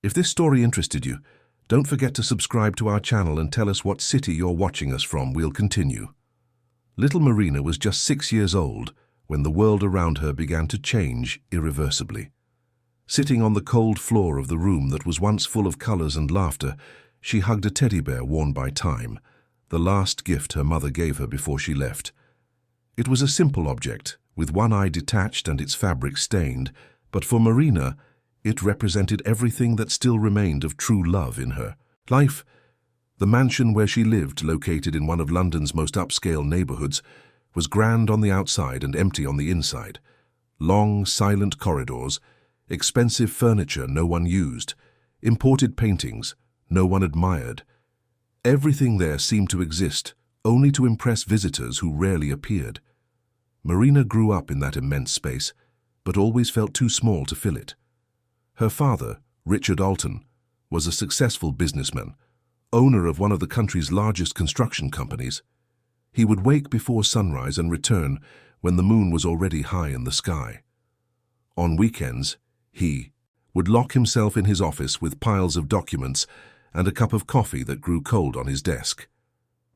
If this story interested you, don't forget to subscribe to our channel and tell us what city you're watching us from. We'll continue. Little Marina was just 6 years old when the world around her began to change irreversibly. Sitting on the cold floor of the room that was once full of colors and laughter, she hugged a teddy bear worn by time, the last gift her mother gave her before she left. It was a simple object, with one eye detached and its fabric stained, but for Marina, it represented everything that still remained of true love in her life. The mansion where she lived, located in one of London's most upscale neighborhoods, was grand on the outside and empty on the inside. Long, silent corridors, expensive furniture no one used, imported paintings no one admired. Everything there seemed to exist only to impress visitors who rarely appeared. Marina grew up in that immense space, but always felt too small to fill it. Her father, Richard Alton, was a successful businessman, owner of one of the country's largest construction companies. He would wake before sunrise and return when the moon was already high in the sky. On weekends, he would lock himself in his office with piles of documents and a cup of coffee that grew cold on his desk.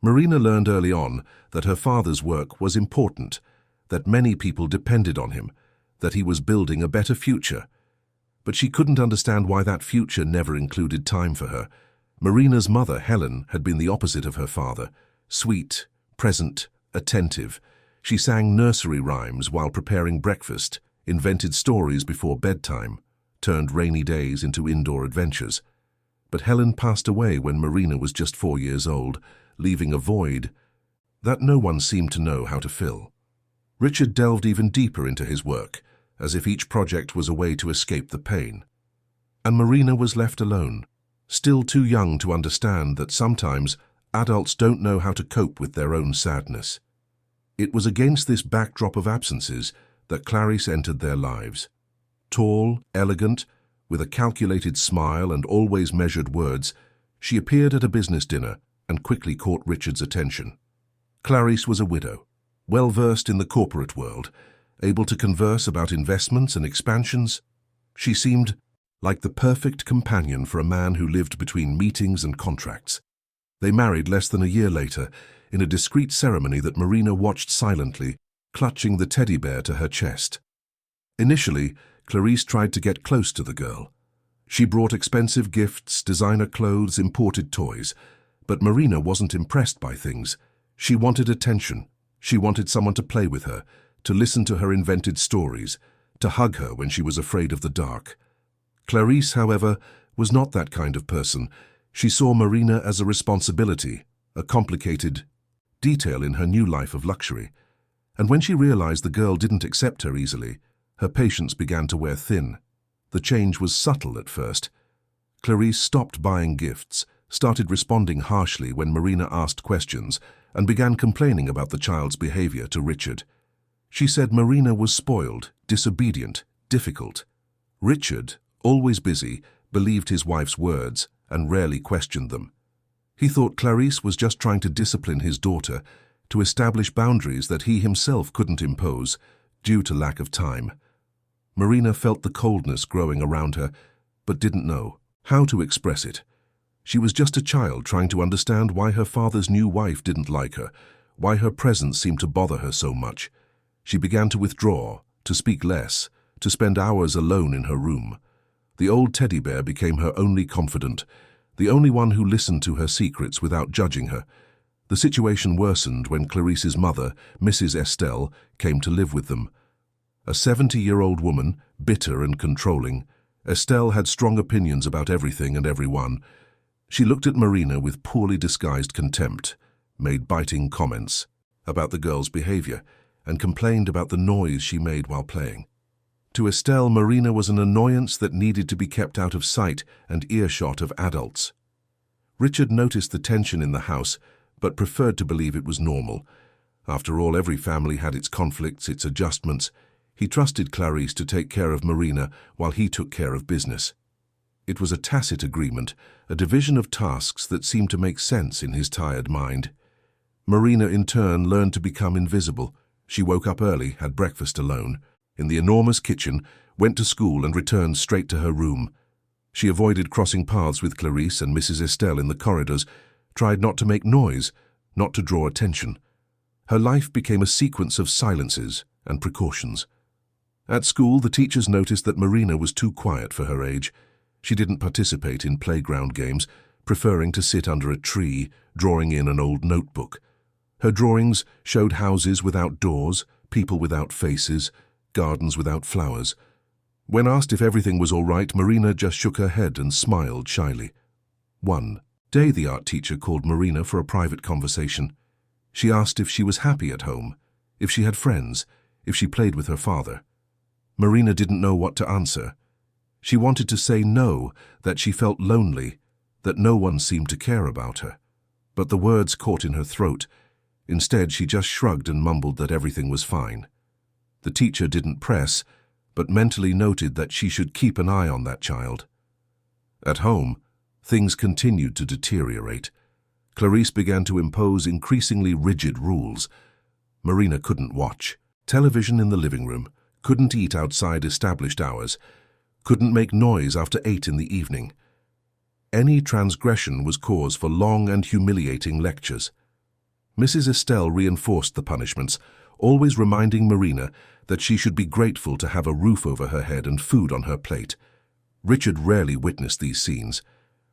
Marina learned early on that her father's work was important, that many people depended on him, that he was building a better future. But she couldn't understand why that future never included time for her. Marina's mother, Helen, had been the opposite of her father. Sweet, present, attentive. She sang nursery rhymes while preparing breakfast, invented stories before bedtime, turned rainy days into indoor adventures. But Helen passed away when Marina was just 4 years old, leaving a void that no one seemed to know how to fill. Richard delved even deeper into his work, as if each project was a way to escape the pain. And Marina was left alone, still too young to understand that sometimes adults don't know how to cope with their own sadness. It was against this backdrop of absences that Clarice entered their lives. Tall, elegant, with a calculated smile and always measured words, she appeared at a business dinner and quickly caught Richard's attention. Clarice was a widow, well-versed in the corporate world, able to converse about investments and expansions. She seemed like the perfect companion for a man who lived between meetings and contracts. They married less than a year later, in a discreet ceremony that Marina watched silently, clutching the teddy bear to her chest. Initially, Clarice tried to get close to the girl. She brought expensive gifts, designer clothes, imported toys. But Marina wasn't impressed by things. She wanted attention. She wanted someone to play with her, to listen to her invented stories, to hug her when she was afraid of the dark. Clarice, however, was not that kind of person. She saw Marina as a responsibility, a complicated detail in her new life of luxury. And when she realized the girl didn't accept her easily, her patience began to wear thin. The change was subtle at first. Clarice stopped buying gifts, started responding harshly when Marina asked questions, and began complaining about the child's behavior to Richard. She said Marina was spoiled, disobedient, difficult. Richard, always busy, believed his wife's words and rarely questioned them. He thought Clarice was just trying to discipline his daughter, to establish boundaries that he himself couldn't impose due to lack of time. Marina felt the coldness growing around her, but didn't know how to express it. She was just a child trying to understand why her father's new wife didn't like her, why her presence seemed to bother her so much. She began to withdraw, to speak less, to spend hours alone in her room. The old teddy bear became her only confidant, the only one who listened to her secrets without judging her. The situation worsened when Clarice's mother, Mrs. Estelle, came to live with them. A 70-year-old woman, bitter and controlling, Estelle had strong opinions about everything and everyone. She looked at Marina with poorly disguised contempt, made biting comments about the girl's behavior, and complained about the noise she made while playing. To Estelle, Marina was an annoyance that needed to be kept out of sight and earshot of adults. Richard noticed the tension in the house, but preferred to believe it was normal. After all, every family had its conflicts, its adjustments. He trusted Clarice to take care of Marina while he took care of business. It was a tacit agreement, a division of tasks that seemed to make sense in his tired mind. Marina, in turn, learned to become invisible. She woke up early, had breakfast alone, in the enormous kitchen, went to school and returned straight to her room. She avoided crossing paths with Clarice and Mrs. Estelle in the corridors, tried not to make noise, not to draw attention. Her life became a sequence of silences and precautions. At school, the teachers noticed that Marina was too quiet for her age. She didn't participate in playground games, preferring to sit under a tree, drawing in an old notebook. Her drawings showed houses without doors, people without faces, gardens without flowers. When asked if everything was all right, Marina just shook her head and smiled shyly. One day, the art teacher called Marina for a private conversation. She asked if she was happy at home, if she had friends, if she played with her father. Marina didn't know what to answer. She wanted to say no, that she felt lonely, that no one seemed to care about her. But the words caught in her throat. Instead, she just shrugged and mumbled that everything was fine. The teacher didn't press, but mentally noted that she should keep an eye on that child. At home, things continued to deteriorate. Clarice began to impose increasingly rigid rules. Marina couldn't watch television in the living room, couldn't eat outside established hours, couldn't make noise after 8 in the evening. Any transgression was cause for long and humiliating lectures. Mrs. Estelle reinforced the punishments, always reminding Marina that she should be grateful to have a roof over her head and food on her plate. Richard rarely witnessed these scenes.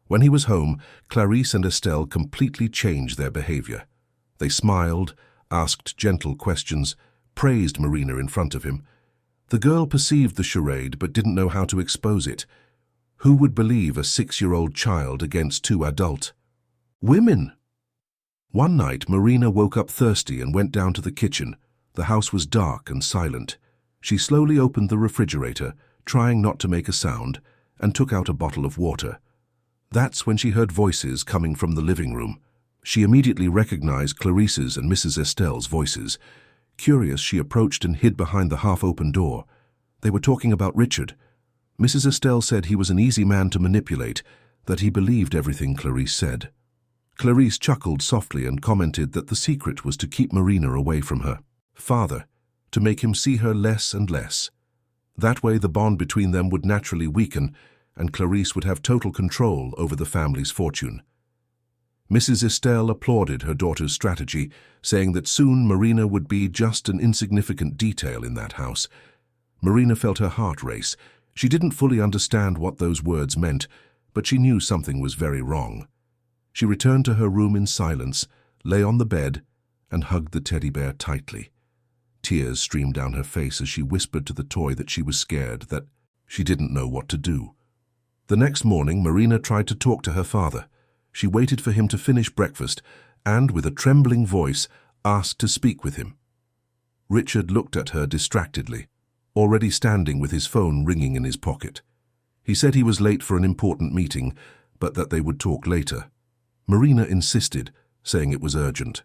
When he was home, Clarice and Estelle completely changed their behavior. They smiled, asked gentle questions, praised Marina in front of him. The girl perceived the charade but didn't know how to expose it. Who would believe a 6-year-old child against 2 adult women? One night, Marina woke up thirsty and went down to the kitchen. The house was dark and silent. She slowly opened the refrigerator, trying not to make a sound, and took out a bottle of water. That's when she heard voices coming from the living room. She immediately recognized Clarice's and Mrs. Estelle's voices. Curious, she approached and hid behind the half-open door. They were talking about Richard. Mrs. Estelle said he was an easy man to manipulate, that he believed everything Clarice said. Clarice chuckled softly and commented that the secret was to keep Marina away from her father, to make him see her less and less. That way the bond between them would naturally weaken, and Clarice would have total control over the family's fortune. Mrs. Estelle applauded her daughter's strategy, saying that soon Marina would be just an insignificant detail in that house. Marina felt her heart race. She didn't fully understand what those words meant, but she knew something was very wrong. She returned to her room in silence, lay on the bed, and hugged the teddy bear tightly. Tears streamed down her face as she whispered to the toy that she was scared, that she didn't know what to do. The next morning, Marina tried to talk to her father. She waited for him to finish breakfast and, with a trembling voice, asked to speak with him. Richard looked at her distractedly, already standing with his phone ringing in his pocket. He said he was late for an important meeting, but that they would talk later. Marina insisted, saying it was urgent.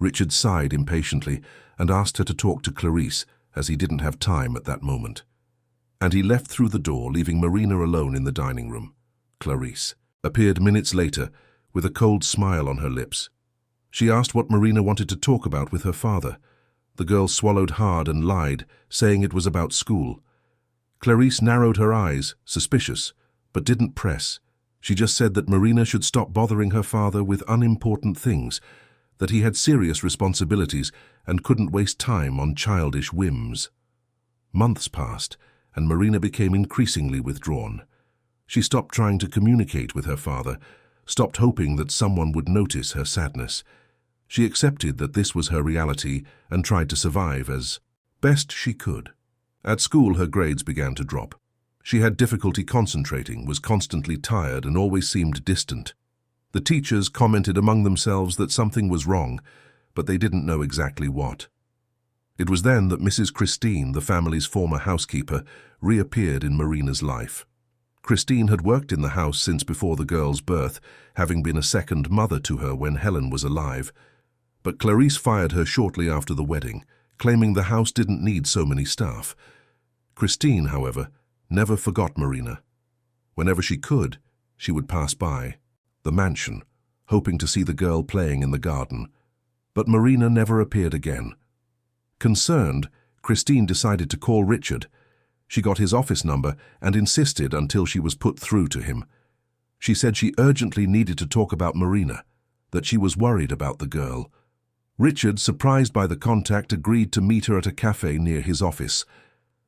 Richard sighed impatiently and asked her to talk to Clarice, as he didn't have time at that moment. And he left through the door, leaving Marina alone in the dining room. Clarice appeared minutes later, with a cold smile on her lips. She asked what Marina wanted to talk about with her father. The girl swallowed hard and lied, saying it was about school. Clarice narrowed her eyes, suspicious, but didn't press. She just said that Marina should stop bothering her father with unimportant things, that he had serious responsibilities and couldn't waste time on childish whims. Months passed, and Marina became increasingly withdrawn. She stopped trying to communicate with her father, stopped hoping that someone would notice her sadness. She accepted that this was her reality and tried to survive as best she could. At school, her grades began to drop. She had difficulty concentrating, was constantly tired, and always seemed distant. The teachers commented among themselves that something was wrong, but they didn't know exactly what. It was then that Mrs. Christine, the family's former housekeeper, reappeared in Marina's life. Christine had worked in the house since before the girl's birth, having been a second mother to her when Helen was alive. But Clarice fired her shortly after the wedding, claiming the house didn't need so many staff. Christine, however, never forgot Marina. Whenever she could, she would pass by the mansion, hoping to see the girl playing in the garden. But Marina never appeared again. Concerned, Christine decided to call Richard. She got his office number and insisted until she was put through to him. She said she urgently needed to talk about Marina, that she was worried about the girl. Richard, surprised by the contact, agreed to meet her at a cafe near his office.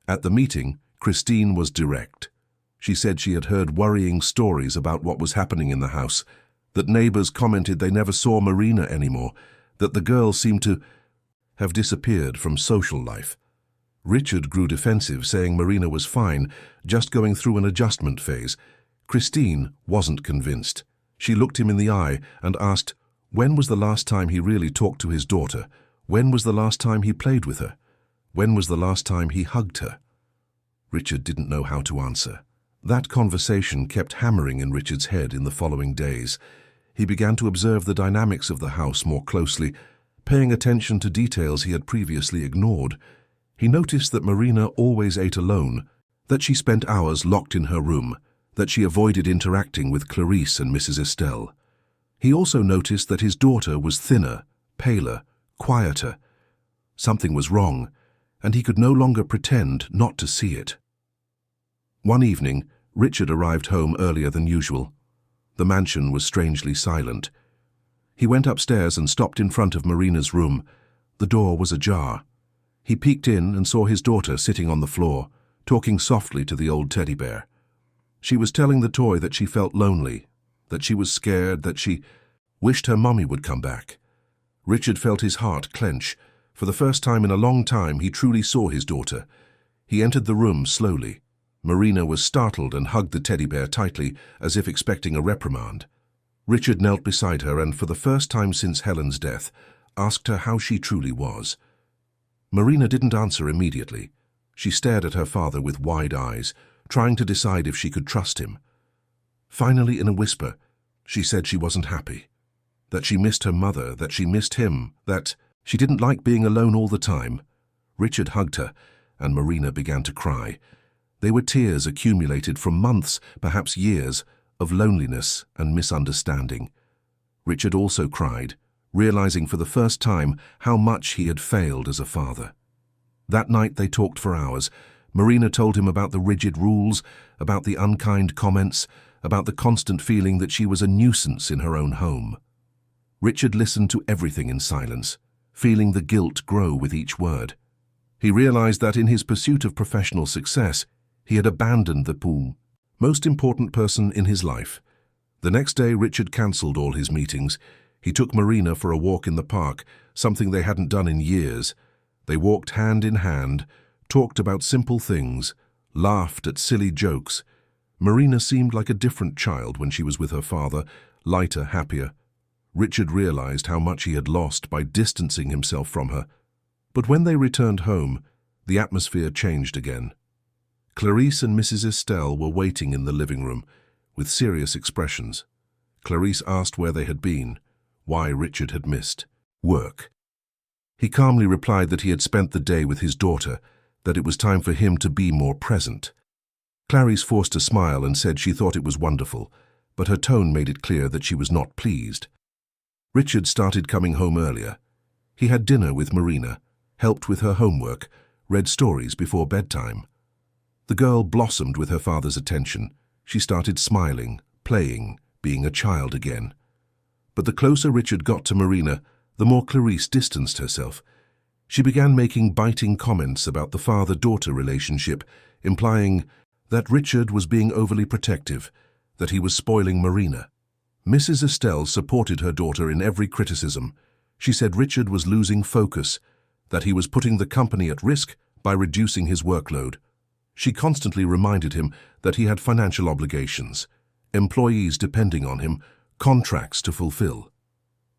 At the meeting, Christine was direct. She said she had heard worrying stories about what was happening in the house, that neighbors commented they never saw Marina anymore, that the girl seemed to have disappeared from social life. Richard grew defensive, saying Marina was fine, just going through an adjustment phase. Christine wasn't convinced. She looked him in the eye and asked, when was the last time he really talked to his daughter? When was the last time he played with her? When was the last time he hugged her? Richard didn't know how to answer. That conversation kept hammering in Richard's head in the following days. He began to observe the dynamics of the house more closely, paying attention to details he had previously ignored. He noticed that Marina always ate alone, that she spent hours locked in her room, that she avoided interacting with Clarice and Mrs. Estelle. He also noticed that his daughter was thinner, paler, quieter. Something was wrong, and he could no longer pretend not to see it. One evening, Richard arrived home earlier than usual. The mansion was strangely silent. He went upstairs and stopped in front of Marina's room. The door was ajar. He peeked in and saw his daughter sitting on the floor, talking softly to the old teddy bear. She was telling the toy that she felt lonely, that she was scared, that she wished her mommy would come back. Richard felt his heart clench. For the first time in a long time, he truly saw his daughter. He entered the room slowly. Marina was startled and hugged the teddy bear tightly, as if expecting a reprimand. Richard knelt beside her and, for the first time since Helen's death, asked her how she truly was. Marina didn't answer immediately. She stared at her father with wide eyes, trying to decide if she could trust him. Finally, in a whisper, she said she wasn't happy, that she missed her mother, that she missed him, that she didn't like being alone all the time. Richard hugged her, and Marina began to cry. They were tears accumulated from months, perhaps years, of loneliness and misunderstanding. Richard also cried, realizing for the first time how much he had failed as a father. That night they talked for hours. Marina told him about the rigid rules, about the unkind comments, about the constant feeling that she was a nuisance in her own home. Richard listened to everything in silence, feeling the guilt grow with each word. He realized that in his pursuit of professional success, he had abandoned the most important person in his life. The next day, Richard cancelled all his meetings. He took Marina for a walk in the park, something they hadn't done in years. They walked hand in hand, talked about simple things, laughed at silly jokes. Marina seemed like a different child when she was with her father, lighter, happier. Richard realized how much he had lost by distancing himself from her. But when they returned home, the atmosphere changed again. Clarice and Mrs. Estelle were waiting in the living room, with serious expressions. Clarice asked where they had been, why Richard had missed work. He calmly replied that he had spent the day with his daughter, that it was time for him to be more present. Clarice forced a smile and said she thought it was wonderful, but her tone made it clear that she was not pleased. Richard started coming home earlier. He had dinner with Marina, helped with her homework, read stories before bedtime. The girl blossomed with her father's attention. She started smiling, playing, being a child again. But the closer Richard got to Marina, the more Clarice distanced herself. She began making biting comments about the father-daughter relationship, implying that Richard was being overly protective, that he was spoiling Marina. Mrs. Estelle supported her daughter in every criticism. She said Richard was losing focus, that he was putting the company at risk by reducing his workload. She constantly reminded him that he had financial obligations, employees depending on him, contracts to fulfill.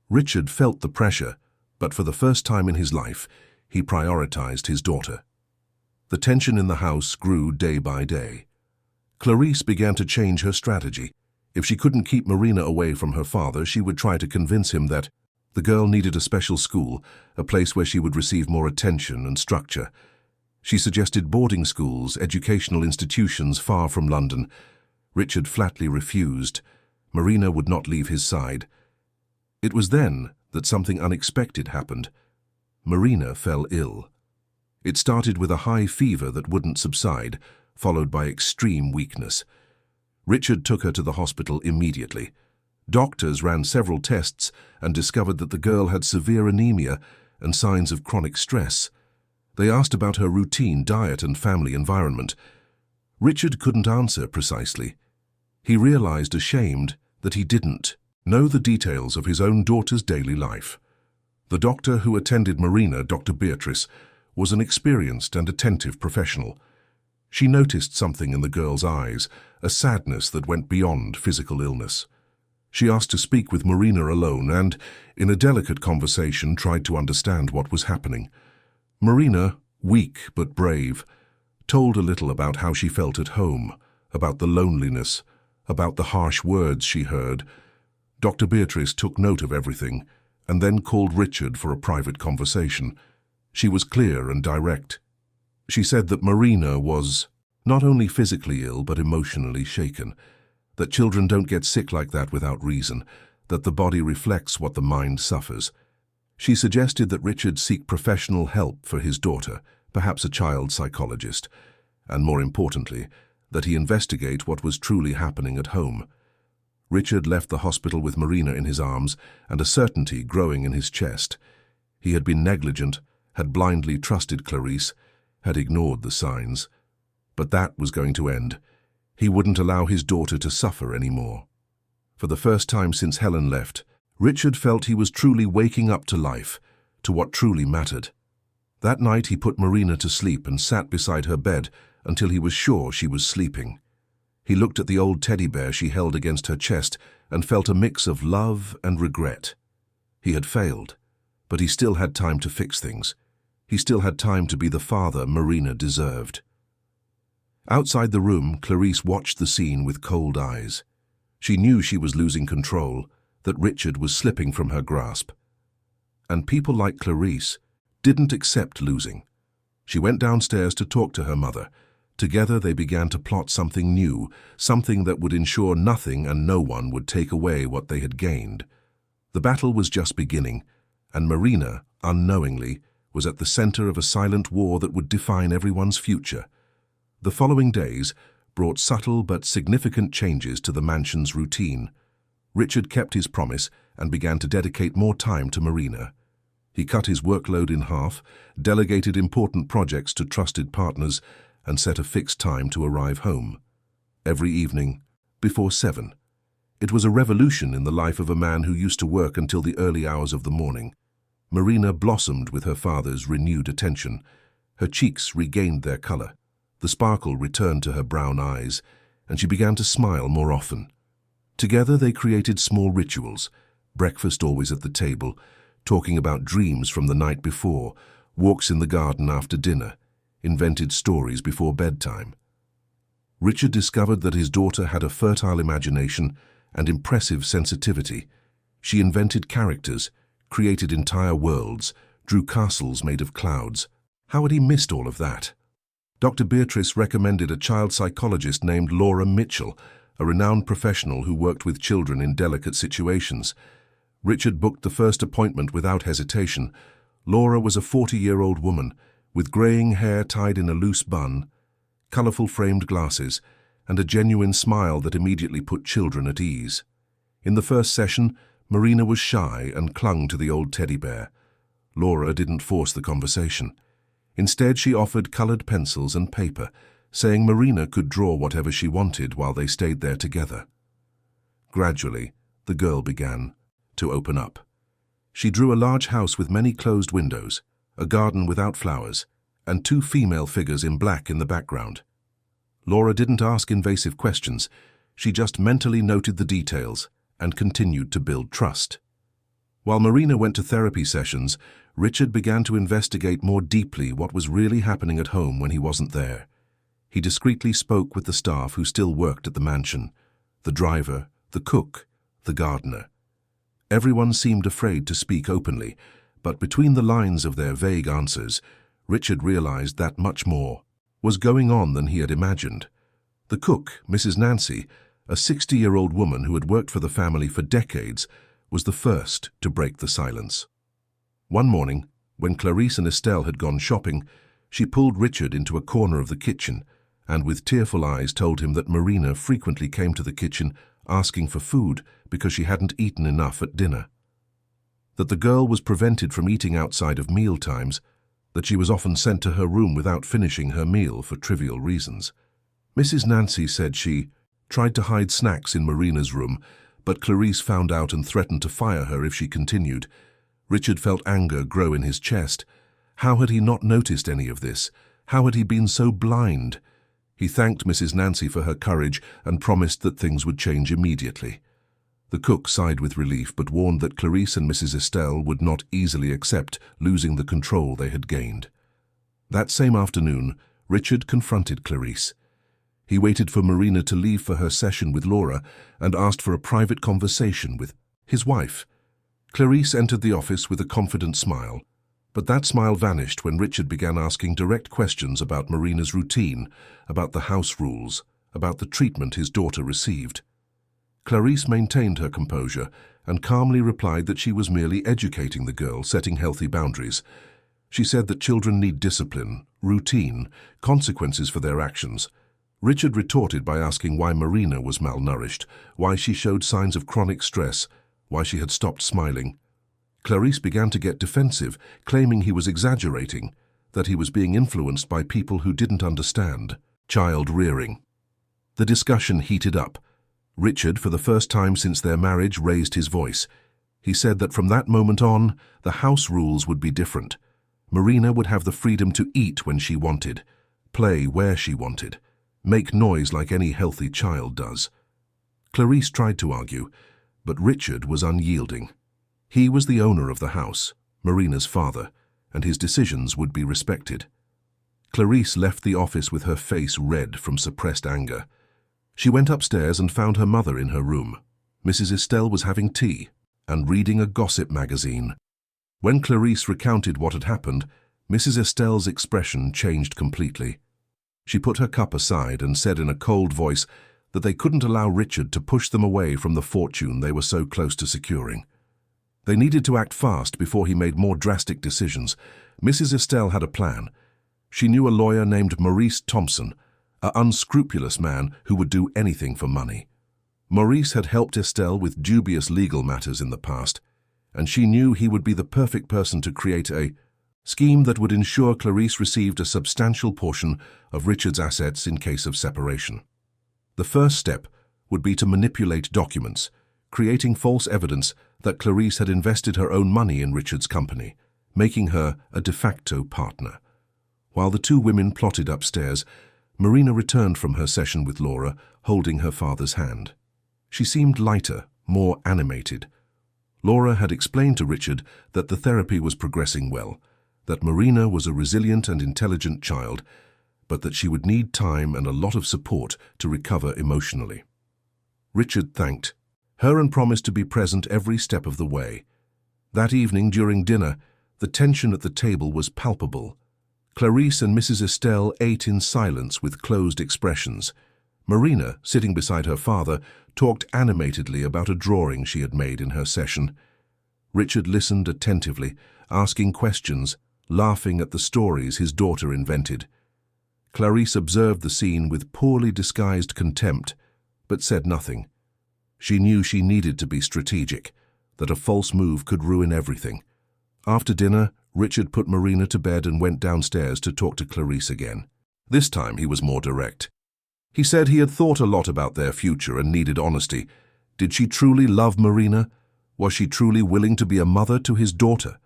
Richard felt the pressure, but for the first time in his life, he prioritized his daughter. The tension in the house grew day by day. Clarice began to change her strategy. If she couldn't keep Marina away from her father, she would try to convince him that the girl needed a special school, a place where she would receive more attention and structure. She suggested boarding schools, educational institutions far from London. Richard flatly refused. Marina would not leave his side. It was then that something unexpected happened. Marina fell ill. It started with a high fever that wouldn't subside, followed by extreme weakness. Richard took her to the hospital immediately. Doctors ran several tests and discovered that the girl had severe anemia and signs of chronic stress. They asked about her routine diet and family environment. Richard couldn't answer precisely. He realized, ashamed, that he didn't know the details of his own daughter's daily life. The doctor who attended Marina, Dr. Beatrice, was an experienced and attentive professional. She noticed something in the girl's eyes, a sadness that went beyond physical illness. She asked to speak with Marina alone and, in a delicate conversation, tried to understand what was happening. Marina, weak but brave, told a little about how she felt at home, about the loneliness, about the harsh words she heard. Dr. Beatrice took note of everything and then called Richard for a private conversation. She was clear and direct. She said that Marina was not only physically ill but emotionally shaken, that children don't get sick like that without reason, that the body reflects what the mind suffers. She suggested that Richard seek professional help for his daughter, perhaps a child psychologist, and more importantly, that he investigate what was truly happening at home. Richard left the hospital with Marina in his arms and a certainty growing in his chest. He had been negligent, had blindly trusted Clarice, had ignored the signs. But that was going to end. He wouldn't allow his daughter to suffer anymore. For the first time since Helen left, Richard felt he was truly waking up to life, to what truly mattered. That night he put Marina to sleep and sat beside her bed until he was sure she was sleeping. He looked at the old teddy bear she held against her chest and felt a mix of love and regret. He had failed, but he still had time to fix things. He still had time to be the father Marina deserved. Outside the room, Clarice watched the scene with cold eyes. She knew she was losing control, that Richard was slipping from her grasp. And people like Clarice didn't accept losing. She went downstairs to talk to her mother. Together they began to plot something new, something that would ensure nothing and no one would take away what they had gained. The battle was just beginning, and Marina, unknowingly, was at the center of a silent war that would define everyone's future. The following days brought subtle but significant changes to the mansion's routine. Richard kept his promise and began to dedicate more time to Marina. He cut his workload in half, delegated important projects to trusted partners, and set a fixed time to arrive home. Every evening, before 7. It was a revolution in the life of a man who used to work until the early hours of the morning. Marina blossomed with her father's renewed attention. Her cheeks regained their color. The sparkle returned to her brown eyes, and she began to smile more often. Together they created small rituals, breakfast always at the table, talking about dreams from the night before, walks in the garden after dinner, invented stories before bedtime. Richard discovered that his daughter had a fertile imagination and impressive sensitivity. She invented characters, created entire worlds, drew castles made of clouds. How had he missed all of that? Dr. Beatrice recommended a child psychologist named Laura Mitchell, a renowned professional who worked with children in delicate situations. Richard booked the first appointment without hesitation. Laura was a 40-year-old woman, with graying hair tied in a loose bun, colorful framed glasses, and a genuine smile that immediately put children at ease. In the first session, Marina was shy and clung to the old teddy bear. Laura didn't force the conversation. Instead, she offered colored pencils and paper, saying Marina could draw whatever she wanted while they stayed there together. Gradually, the girl began to open up. She drew a large house with many closed windows, a garden without flowers, and 2 female figures in black in the background. Laura didn't ask invasive questions. She just mentally noted the details and continued to build trust. While Marina went to therapy sessions, Richard began to investigate more deeply what was really happening at home when he wasn't there. He discreetly spoke with the staff who still worked at the mansion, the driver, the cook, the gardener. Everyone seemed afraid to speak openly, but between the lines of their vague answers, Richard realized that much more was going on than he had imagined. The cook, Mrs. Nancy, a 60-year-old woman who had worked for the family for decades, was the first to break the silence. One morning, when Clarice and Estelle had gone shopping, She pulled Richard into a corner of the kitchen and with tearful eyes told him that Marina frequently came to the kitchen asking for food because she hadn't eaten enough at dinner. That the girl was prevented from eating outside of meal times, that she was often sent to her room without finishing her meal for trivial reasons. Mrs. Nancy said she tried to hide snacks in Marina's room, but Clarice found out and threatened to fire her if she continued. Richard felt anger grow in his chest. How had he not noticed any of this? How had he been so blind? He thanked Mrs. Nancy for her courage and promised that things would change immediately. The cook sighed with relief but warned that Clarice and Mrs. Estelle would not easily accept losing the control they had gained. That same afternoon, Richard confronted Clarice. He waited for Marina to leave for her session with Laura and asked for a private conversation with his wife. Clarice entered the office with a confident smile, but that smile vanished when Richard began asking direct questions about Marina's routine, about the house rules, about the treatment his daughter received. Clarice maintained her composure and calmly replied that she was merely educating the girl, setting healthy boundaries. She said that children need discipline, routine, consequences for their actions. Richard retorted by asking why Marina was malnourished, why she showed signs of chronic stress, why she had stopped smiling. Clarice began to get defensive, claiming he was exaggerating, that he was being influenced by people who didn't understand child rearing. The discussion heated up. Richard, for the first time since their marriage, raised his voice. He said that from that moment on, the house rules would be different. Marina would have the freedom to eat when she wanted, play where she wanted, make noise like any healthy child does. Clarice tried to argue, but Richard was unyielding. He was the owner of the house, Marina's father, and his decisions would be respected. Clarice left the office with her face red from suppressed anger. She went upstairs and found her mother in her room. Mrs. Estelle was having tea and reading a gossip magazine. When Clarice recounted what had happened, Mrs. Estelle's expression changed completely. She put her cup aside and said in a cold voice that they couldn't allow Richard to push them away from the fortune they were so close to securing. They needed to act fast before he made more drastic decisions. Mrs. Estelle had a plan. She knew a lawyer named Maurice Thompson, an unscrupulous man who would do anything for money. Maurice had helped Estelle with dubious legal matters in the past, and she knew he would be the perfect person to create a scheme that would ensure Clarice received a substantial portion of Richard's assets in case of separation. The first step would be to manipulate documents, creating false evidence that Clarice had invested her own money in Richard's company, making her a de facto partner. While the two women plotted upstairs, Marina returned from her session with Laura, holding her father's hand. She seemed lighter, more animated. Laura had explained to Richard that the therapy was progressing well, that Marina was a resilient and intelligent child, but that she would need time and a lot of support to recover emotionally. Richard thanked her and promised to be present every step of the way. That evening during dinner, the tension at the table was palpable. Clarice and Mrs. Estelle ate in silence with closed expressions. Marina, sitting beside her father, talked animatedly about a drawing she had made in her session. Richard listened attentively, asking questions, laughing at the stories his daughter invented. Clarice observed the scene with poorly disguised contempt, but said nothing. She knew she needed to be strategic, that a false move could ruin everything. After dinner, Richard put Marina to bed and went downstairs to talk to Clarice again. This time he was more direct. He said he had thought a lot about their future and needed honesty. Did she truly love Marina? Was she truly willing to be a mother to his daughter?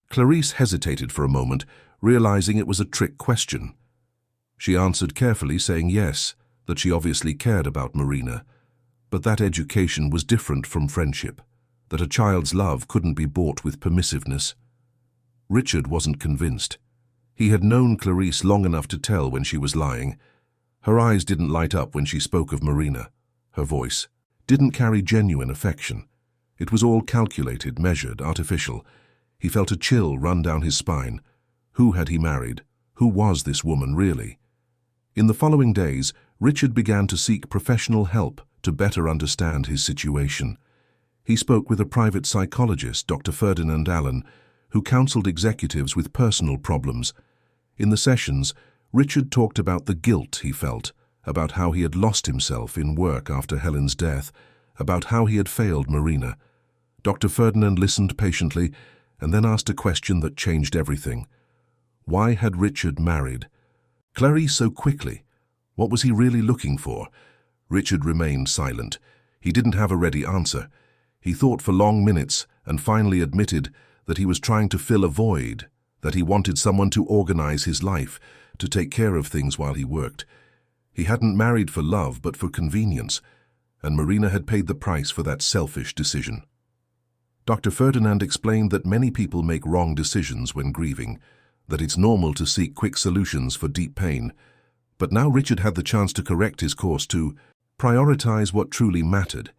Clarice hesitated for a moment, realizing it was a trick question. She answered carefully, saying yes, that she obviously cared about Marina, but that education was different from friendship, that a child's love couldn't be bought with permissiveness. Richard wasn't convinced. He had known Clarice long enough to tell when she was lying. Her eyes didn't light up when she spoke of Marina. Her voice didn't carry genuine affection. It was all calculated, measured, artificial. He felt a chill run down his spine. Who had he married? Who was this woman really? In the following days, Richard began to seek professional help to better understand his situation. He spoke with a private psychologist, Dr. Ferdinand Allen, who counseled executives with personal problems. In the sessions, Richard talked about the guilt he felt, about how he had lost himself in work after Helen's death, about how he had failed Marina. Dr. Ferdinand listened patiently and then asked a question that changed everything. Why had Richard married Clarice so quickly? What was he really looking for? Richard remained silent. He didn't have a ready answer. He thought for long minutes and finally admitted that he was trying to fill a void, that he wanted someone to organize his life, to take care of things while he worked. He hadn't married for love but for convenience, and Marina had paid the price for that selfish decision. Dr. Ferdinand explained that many people make wrong decisions when grieving, that it's normal to seek quick solutions for deep pain. But now Richard had the chance to correct his course, to prioritize what truly mattered.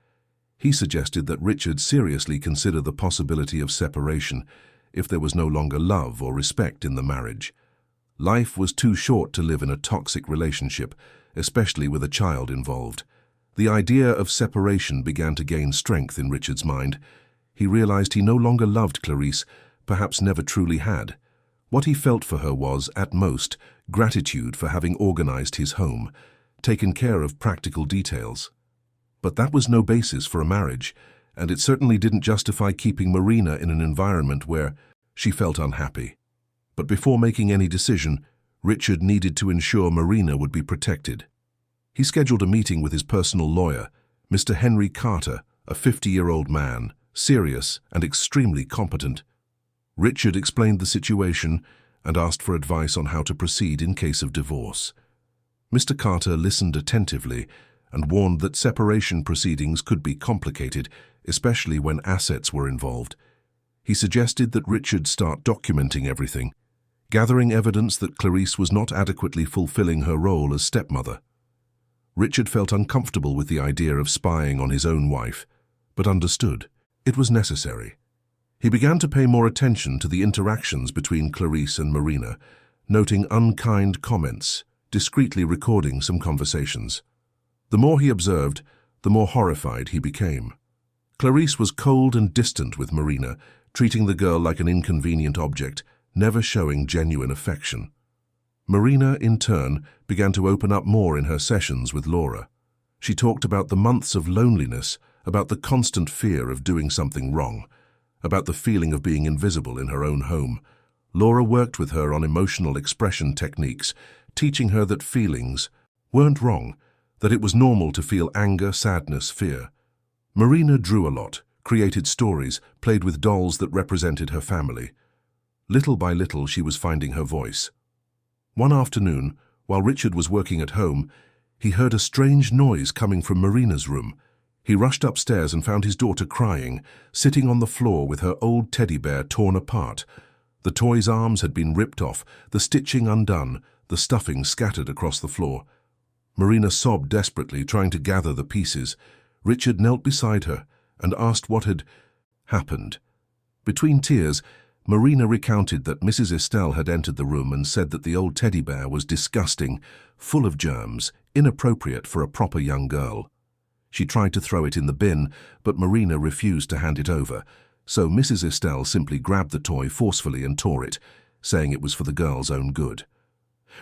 He suggested that Richard seriously consider the possibility of separation if there was no longer love or respect in the marriage. Life was too short to live in a toxic relationship, especially with a child involved. The idea of separation began to gain strength in Richard's mind. He realized he no longer loved Clarice, perhaps never truly had. What he felt for her was, at most, gratitude for having organized his home, taken care of practical details. But that was no basis for a marriage, and it certainly didn't justify keeping Marina in an environment where she felt unhappy. But before making any decision, Richard needed to ensure Marina would be protected. He scheduled a meeting with his personal lawyer, Mr. Henry Carter, a 50-year-old man, serious and extremely competent. Richard explained the situation and asked for advice on how to proceed in case of divorce. Mr. Carter listened attentively and warned that separation proceedings could be complicated, especially when assets were involved. He suggested that Richard start documenting everything, gathering evidence that Clarice was not adequately fulfilling her role as stepmother. Richard felt uncomfortable with the idea of spying on his own wife, but understood it was necessary. He began to pay more attention to the interactions between Clarice and Marina, noting unkind comments, discreetly recording some conversations. The more he observed, the more horrified he became. Clarice was cold and distant with Marina, treating the girl like an inconvenient object, never showing genuine affection. Marina, in turn, began to open up more in her sessions with Laura. She talked about the months of loneliness, about the constant fear of doing something wrong, about the feeling of being invisible in her own home. Laura worked with her on emotional expression techniques, teaching her that feelings weren't wrong, that it was normal to feel anger, sadness, fear. Marina drew a lot, created stories, played with dolls that represented her family. Little by little, she was finding her voice. One afternoon, while Richard was working at home, he heard a strange noise coming from Marina's room. He rushed upstairs and found his daughter crying, sitting on the floor with her old teddy bear torn apart. The toy's arms had been ripped off, the stitching undone, the stuffing scattered across the floor. Marina sobbed desperately, trying to gather the pieces. Richard knelt beside her and asked what had happened. Between tears, Marina recounted that Mrs. Estelle had entered the room and said that the old teddy bear was disgusting, full of germs, inappropriate for a proper young girl. She tried to throw it in the bin, but Marina refused to hand it over, so Mrs. Estelle simply grabbed the toy forcefully and tore it, saying it was for the girl's own good.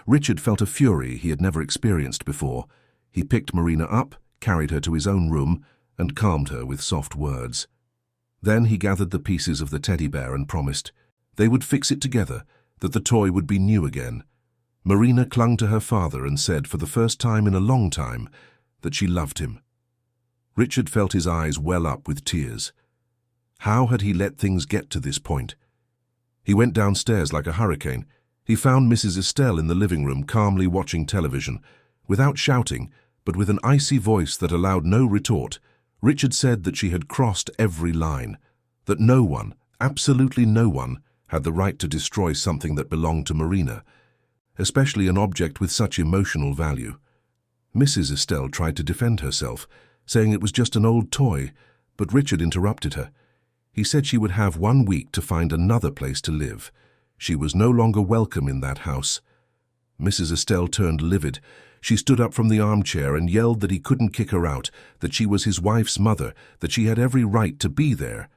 Richard felt a fury he had never experienced before. He picked Marina up, carried her to his own room, and calmed her with soft words. Then he gathered the pieces of the teddy bear and promised they would fix it together, that the toy would be new again. Marina clung to her father and said, for the first time in a long time, that she loved him. Richard felt his eyes well up with tears. How had he let things get to this point? He went downstairs like a hurricane. He found Mrs. Estelle in the living room calmly watching television. Without shouting, but with an icy voice that allowed no retort, Richard said that she had crossed every line, that no one, absolutely no one, had the right to destroy something that belonged to Marina, especially an object with such emotional value. Mrs. Estelle tried to defend herself, saying it was just an old toy, but Richard interrupted her. He said she would have 1 week to find another place to live. She was no longer welcome in that house. Mrs. Estelle turned livid. She stood up from the armchair and yelled that he couldn't kick her out, that she was his wife's mother, that she had every right to be there.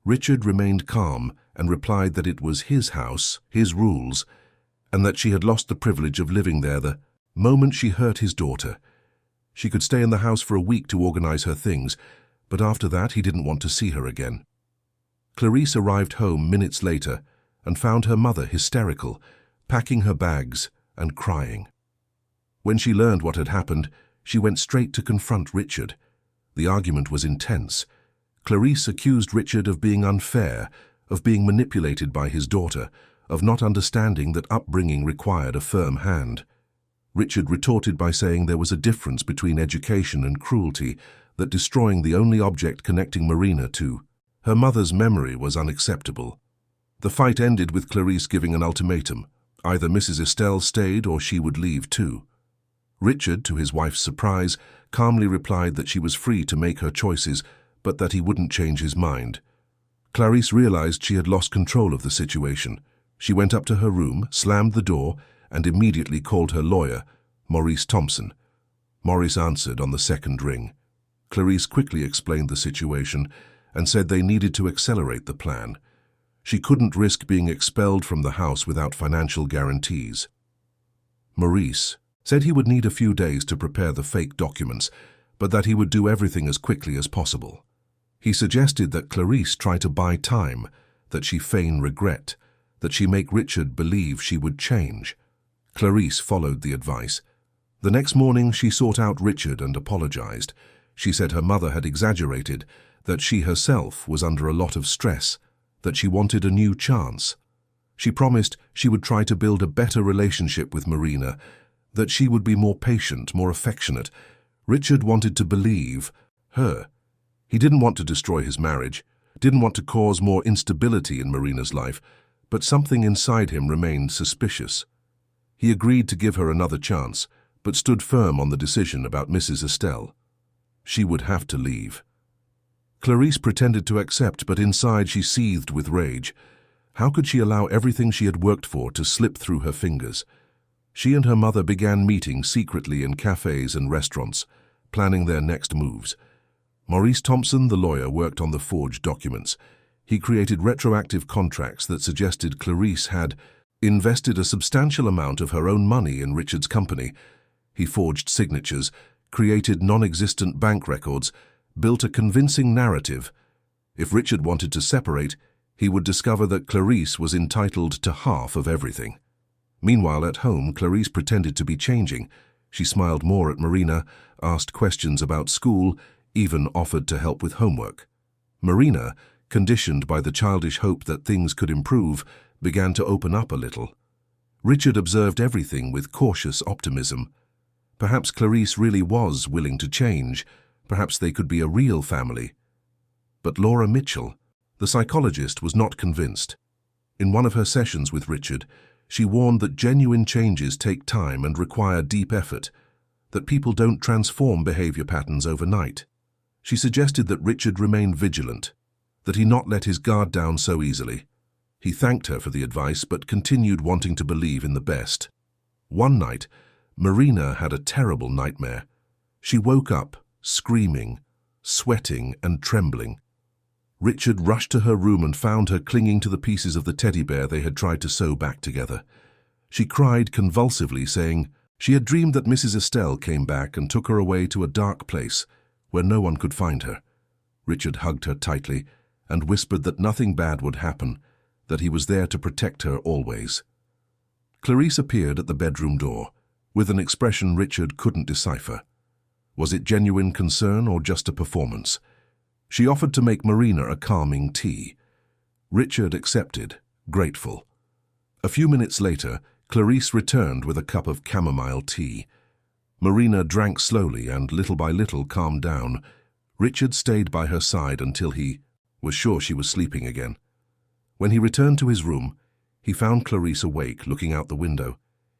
Richard remained calm and replied that it was his house, his rules, and that she had lost the privilege of living there the moment she hurt his daughter. She could stay in the house for a week to organize her things, but after that he didn't want to see her again. Clarice arrived home minutes later and found her mother hysterical, packing her bags and crying. When she learned what had happened, she went straight to confront Richard. The argument was intense. Clarice accused Richard of being unfair, of being manipulated by his daughter, of not understanding that upbringing required a firm hand. Richard retorted by saying there was a difference between education and cruelty, that destroying the only object connecting Marina to her mother's memory was unacceptable. The fight ended with Clarice giving an ultimatum. Either Mrs. Estelle stayed or she would leave too. Richard, to his wife's surprise, calmly replied that she was free to make her choices, but that he wouldn't change his mind. Clarice realized she had lost control of the situation. She went up to her room, slammed the door, and immediately called her lawyer, Maurice Thompson. Maurice answered on the second ring. Clarice quickly explained the situation and said they needed to accelerate the plan. She couldn't risk being expelled from the house without financial guarantees. Maurice said he would need a few days to prepare the fake documents, but that he would do everything as quickly as possible. He suggested that Clarice try to buy time, that she feign regret, that she make Richard believe she would change. Clarice followed the advice. The next morning she sought out Richard and apologized. She said her mother had exaggerated, that she herself was under a lot of stress, that she wanted a new chance. She promised she would try to build a better relationship with Marina, that she would be more patient, more affectionate. Richard wanted to believe her. He didn't want to destroy his marriage, didn't want to cause more instability in Marina's life, but something inside him remained suspicious. He agreed to give her another chance, but stood firm on the decision about Mrs. Estelle. She would have to leave. Clarice pretended to accept, but inside she seethed with rage. How could she allow everything she had worked for to slip through her fingers? She and her mother began meeting secretly in cafes and restaurants, planning their next moves. Maurice Thompson, the lawyer, worked on the forged documents. He created retroactive contracts that suggested Clarice had invested a substantial amount of her own money in Richard's company. He forged signatures, created non-existent bank records, built a convincing narrative. If Richard wanted to separate, he would discover that Clarice was entitled to half of everything. Meanwhile, at home, Clarice pretended to be changing. She smiled more at Marina, asked questions about school, even offered to help with homework. Marina, conditioned by the childish hope that things could improve, began to open up a little. Richard observed everything with cautious optimism. Perhaps Clarice really was willing to change. Perhaps they could be a real family. But Laura Mitchell, the psychologist, was not convinced. In one of her sessions with Richard, she warned that genuine changes take time and require deep effort, that people don't transform behavior patterns overnight. She suggested that Richard remain vigilant, that he not let his guard down so easily. He thanked her for the advice, but continued wanting to believe in the best. One night, Marina had a terrible nightmare. She woke up, screaming, sweating and trembling. Richard rushed to her room and found her clinging to the pieces of the teddy bear they had tried to sew back together. She cried convulsively, saying she had dreamed that Mrs. Estelle came back and took her away to a dark place where no one could find her. Richard hugged her tightly and whispered that nothing bad would happen, that he was there to protect her always. Clarice appeared at the bedroom door, with an expression Richard couldn't decipher. Was it genuine concern or just a performance? She offered to make Marina a calming tea. Richard accepted, grateful. A few minutes later, Clarice returned with a cup of chamomile tea. Marina drank slowly and little by little calmed down. Richard stayed by her side until he was sure she was sleeping again. When he returned to his room, he found Clarice awake, looking out the window.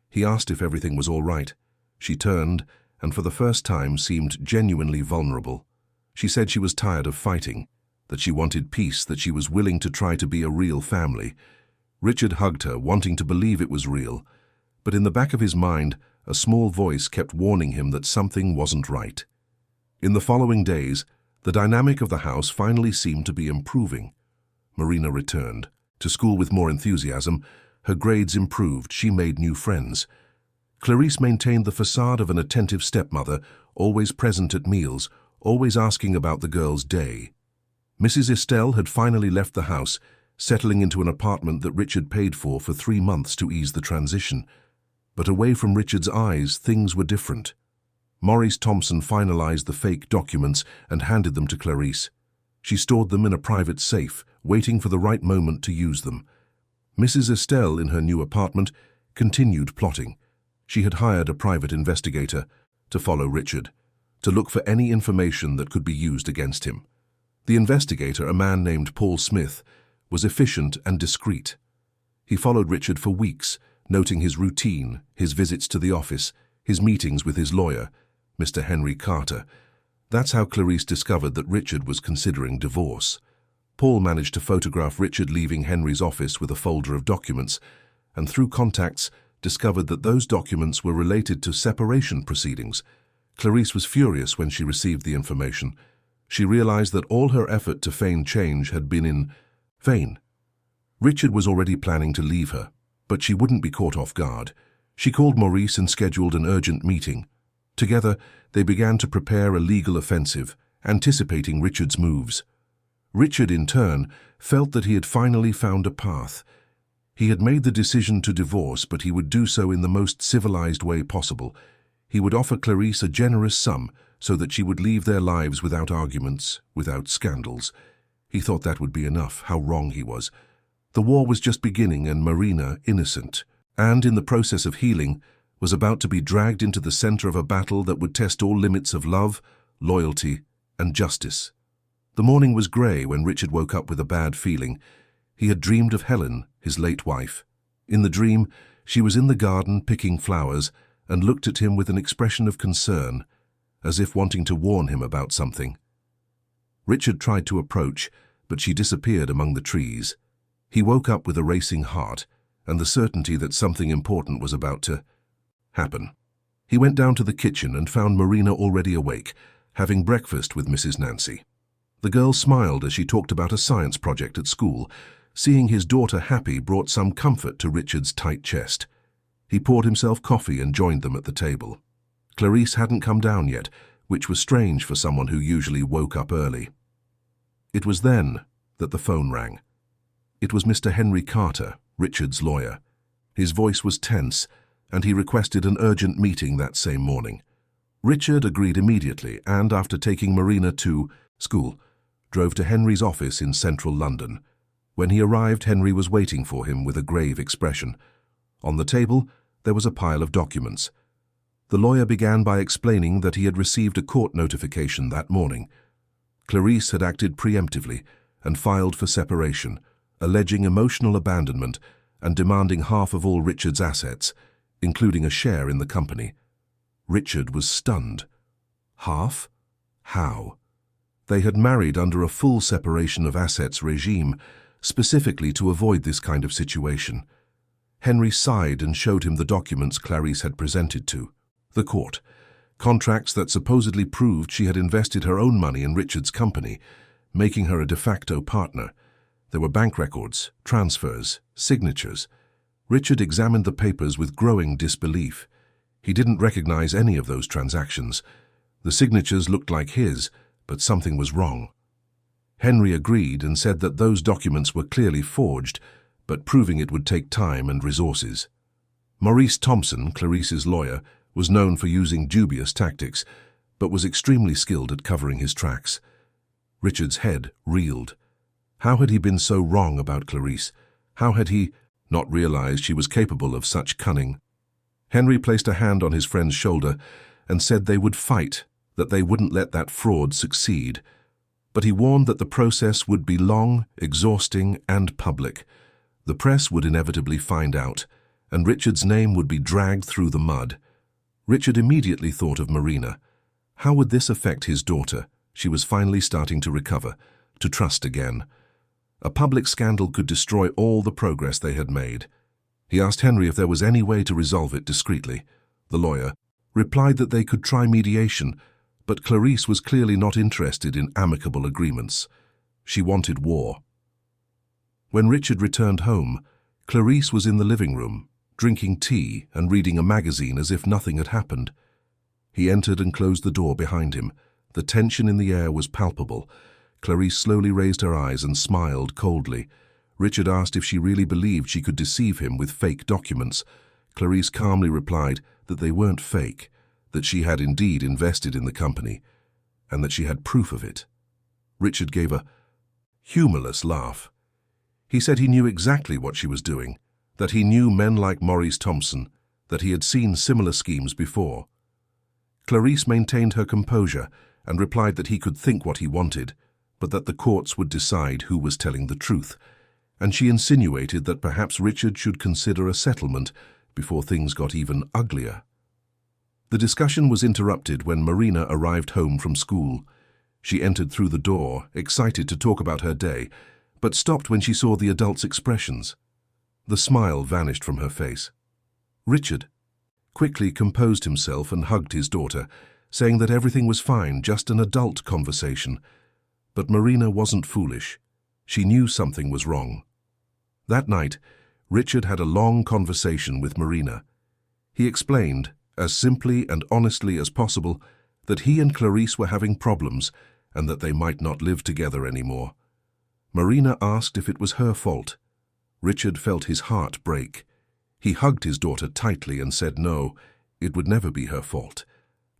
He asked if everything was all right. She turned, and for the first time seemed genuinely vulnerable. She said she was tired of fighting, that she wanted peace, that she was willing to try to be a real family. Richard hugged her, wanting to believe it was real, but in the back of his mind, a small voice kept warning him that something wasn't right. In the following days, the dynamic of the house finally seemed to be improving. Marina returned to school with more enthusiasm. Her grades improved, she made new friends. Clarice maintained the facade of an attentive stepmother, always present at meals, always asking about the girl's day. Mrs. Estelle had finally left the house, settling into an apartment that Richard paid for 3 months to ease the transition. But away from Richard's eyes, things were different. Maurice Thompson finalized the fake documents and handed them to Clarice. She stored them in a private safe, waiting for the right moment to use them. Mrs. Estelle, in her new apartment, continued plotting. She had hired a private investigator to follow Richard, to look for any information that could be used against him. The investigator, a man named Paul Smith, was efficient and discreet. He followed Richard for weeks, noting his routine, his visits to the office, his meetings with his lawyer, Mr. Henry Carter. That's how Clarice discovered that Richard was considering divorce. Paul managed to photograph Richard leaving Henry's office with a folder of documents, and through contacts discovered that those documents were related to separation proceedings. Clarice was furious when she received the information. She realized that all her effort to feign change had been in vain. Richard was already planning to leave her, but she wouldn't be caught off guard. She called Maurice and scheduled an urgent meeting. Together, they began to prepare a legal offensive, anticipating Richard's moves. Richard, in turn, felt that he had finally found a path. He had made the decision to divorce, but he would do so in the most civilized way possible. He would offer Clarice a generous sum so that she would leave their lives without arguments, without scandals. He thought that would be enough. How wrong he was. The war was just beginning and Marina, innocent, and in the process of healing, was about to be dragged into the center of a battle that would test all limits of love, loyalty, and justice. The morning was grey when Richard woke up with a bad feeling. He had dreamed of Helen, his late wife. In the dream, she was in the garden picking flowers and looked at him with an expression of concern, as if wanting to warn him about something. Richard tried to approach, but she disappeared among the trees. He woke up with a racing heart and the certainty that something important was about to happen. He went down to the kitchen and found Marina already awake, having breakfast with Mrs. Nancy. The girl smiled as she talked about a science project at school. Seeing his daughter happy brought some comfort to Richard's tight chest. He poured himself coffee and joined them at the table. Clarice hadn't come down yet, which was strange for someone who usually woke up early. It was then that the phone rang. It was Mr. Henry Carter, Richard's lawyer. His voice was tense, and he requested an urgent meeting that same morning. Richard agreed immediately and, after taking Marina to school, drove to Henry's office in central London. When he arrived, Henry was waiting for him with a grave expression. On the table, there was a pile of documents. The lawyer began by explaining that he had received a court notification that morning. Clarice had acted preemptively and filed for separation, alleging emotional abandonment and demanding half of all Richard's assets, including a share in the company. Richard was stunned. Half? How? They had married under a full separation of assets regime, specifically to avoid this kind of situation. Henry sighed and showed him the documents Clarice had presented to the court, contracts that supposedly proved she had invested her own money in Richard's company, making her a de facto partner. There were bank records, transfers, signatures. Richard examined the papers with growing disbelief. He didn't recognize any of those transactions. The signatures looked like his, but something was wrong. Henry agreed and said that those documents were clearly forged, but proving it would take time and resources. Maurice Thompson, Clarice's lawyer, was known for using dubious tactics, but was extremely skilled at covering his tracks. Richard's head reeled. How had he been so wrong about Clarice? How had he not realized she was capable of such cunning? Henry placed a hand on his friend's shoulder and said they would fight, that they wouldn't let that fraud succeed. But he warned that the process would be long, exhausting, and public. The press would inevitably find out, and Richard's name would be dragged through the mud. Richard immediately thought of Marina. How would this affect his daughter? She was finally starting to recover, to trust again. A public scandal could destroy all the progress they had made. He asked Henry if there was any way to resolve it discreetly. The lawyer replied that they could try mediation, but Clarice was clearly not interested in amicable agreements. She wanted war. When Richard returned home, Clarice was in the living room, drinking tea and reading a magazine as if nothing had happened. He entered and closed the door behind him. The tension in the air was palpable. Clarice slowly raised her eyes and smiled coldly. Richard asked if she really believed she could deceive him with fake documents. Clarice calmly replied that they weren't fake, that she had indeed invested in the company, and that she had proof of it. Richard gave a humorless laugh. He said he knew exactly what she was doing, that he knew men like Maurice Thompson, that he had seen similar schemes before. Clarice maintained her composure and replied that he could think what he wanted, but that the courts would decide who was telling the truth, and she insinuated that perhaps Richard should consider a settlement before things got even uglier. The discussion was interrupted when Marina arrived home from school. She entered through the door, excited to talk about her day, but stopped when she saw the adult's expressions. The smile vanished from her face. Richard quickly composed himself and hugged his daughter, saying that everything was fine, just an adult conversation. But Marina wasn't foolish. She knew something was wrong. That night, Richard had a long conversation with Marina. He explained, as simply and honestly as possible, that he and Clarice were having problems and that they might not live together anymore. Marina asked if it was her fault. Richard felt his heart break. He hugged his daughter tightly and said no, it would never be her fault,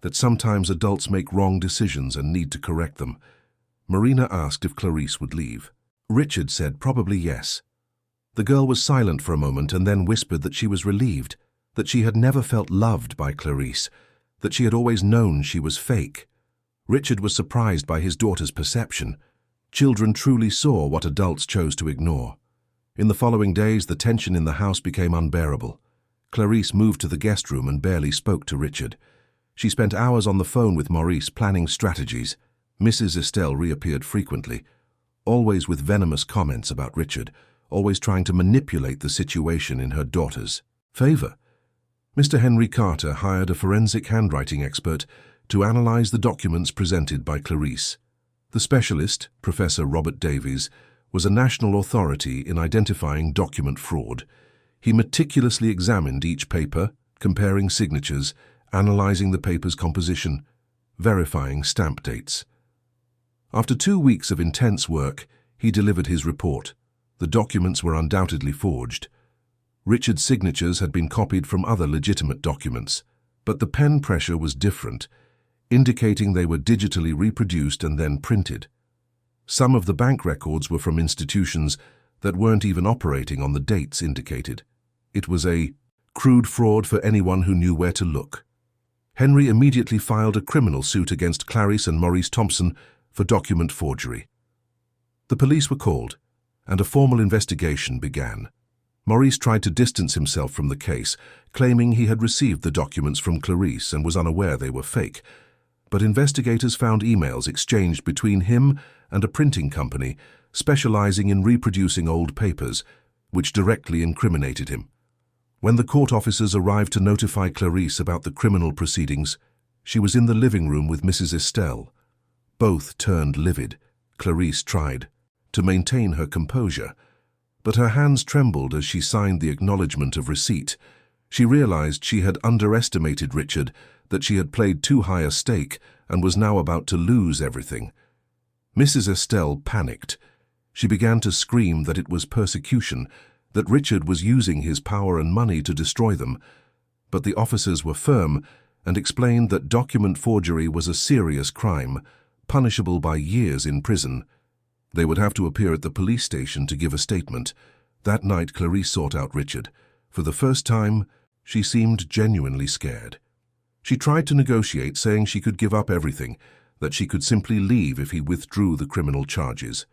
that sometimes adults make wrong decisions and need to correct them. Marina asked if Clarice would leave. Richard said probably yes. The girl was silent for a moment and then whispered that she was relieved, that she had never felt loved by Clarice, that she had always known she was fake. Richard was surprised by his daughter's perception. Children truly saw what adults chose to ignore. In the following days, the tension in the house became unbearable. Clarice moved to the guest room and barely spoke to Richard. She spent hours on the phone with Maurice planning strategies. Mrs. Estelle reappeared frequently, always with venomous comments about Richard, always trying to manipulate the situation in her daughter's favor. Mr. Henry Carter hired a forensic handwriting expert to analyze the documents presented by Clarice. The specialist, Professor Robert Davies, was a national authority in identifying document fraud. He meticulously examined each paper, comparing signatures, analyzing the paper's composition, verifying stamp dates. After 2 weeks of intense work, he delivered his report. The documents were undoubtedly forged. Richard's signatures had been copied from other legitimate documents, but the pen pressure was different, indicating they were digitally reproduced and then printed. Some of the bank records were from institutions that weren't even operating on the dates indicated. It was a crude fraud for anyone who knew where to look. Henry immediately filed a criminal suit against Clarice and Maurice Thompson for document forgery. The police were called, and a formal investigation began. Maurice tried to distance himself from the case, claiming he had received the documents from Clarice and was unaware they were fake. But investigators found emails exchanged between him and a printing company specializing in reproducing old papers, which directly incriminated him. When the court officers arrived to notify Clarice about the criminal proceedings, she was in the living room with Mrs. Estelle. Both turned livid. Clarice tried to maintain her composure, but her hands trembled as she signed the acknowledgement of receipt. She realized she had underestimated Richard, that she had played too high a stake and was now about to lose everything. Mrs. Estelle panicked. She began to scream that it was persecution, that Richard was using his power and money to destroy them. But the officers were firm and explained that document forgery was a serious crime, punishable by years in prison. They would have to appear at the police station to give a statement. That night, Clarice sought out Richard. For the first time, she seemed genuinely scared. She tried to negotiate, saying she could give up everything, that she could simply leave if he withdrew the criminal charges.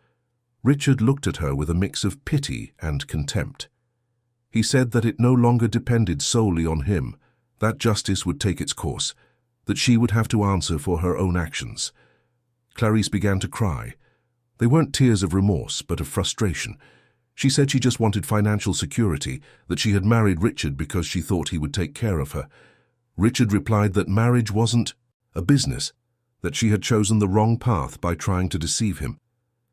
Richard looked at her with a mix of pity and contempt. He said that it no longer depended solely on him, that justice would take its course, that she would have to answer for her own actions. Clarice began to cry. They weren't tears of remorse, but of frustration. She said she just wanted financial security, that she had married Richard because she thought he would take care of her. Richard replied that marriage wasn't a business, that she had chosen the wrong path by trying to deceive him,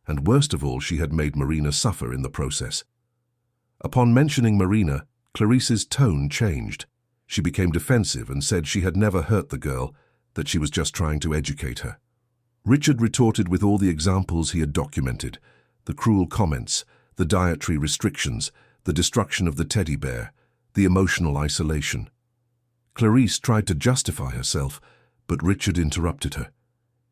and worst of all, she had made Marina suffer in the process. Upon mentioning Marina, Clarice's tone changed. She became defensive and said she had never hurt the girl, that she was just trying to educate her. Richard retorted with all the examples he had documented, the cruel comments, the dietary restrictions, the destruction of the teddy bear, the emotional isolation. Clarice tried to justify herself, but Richard interrupted her.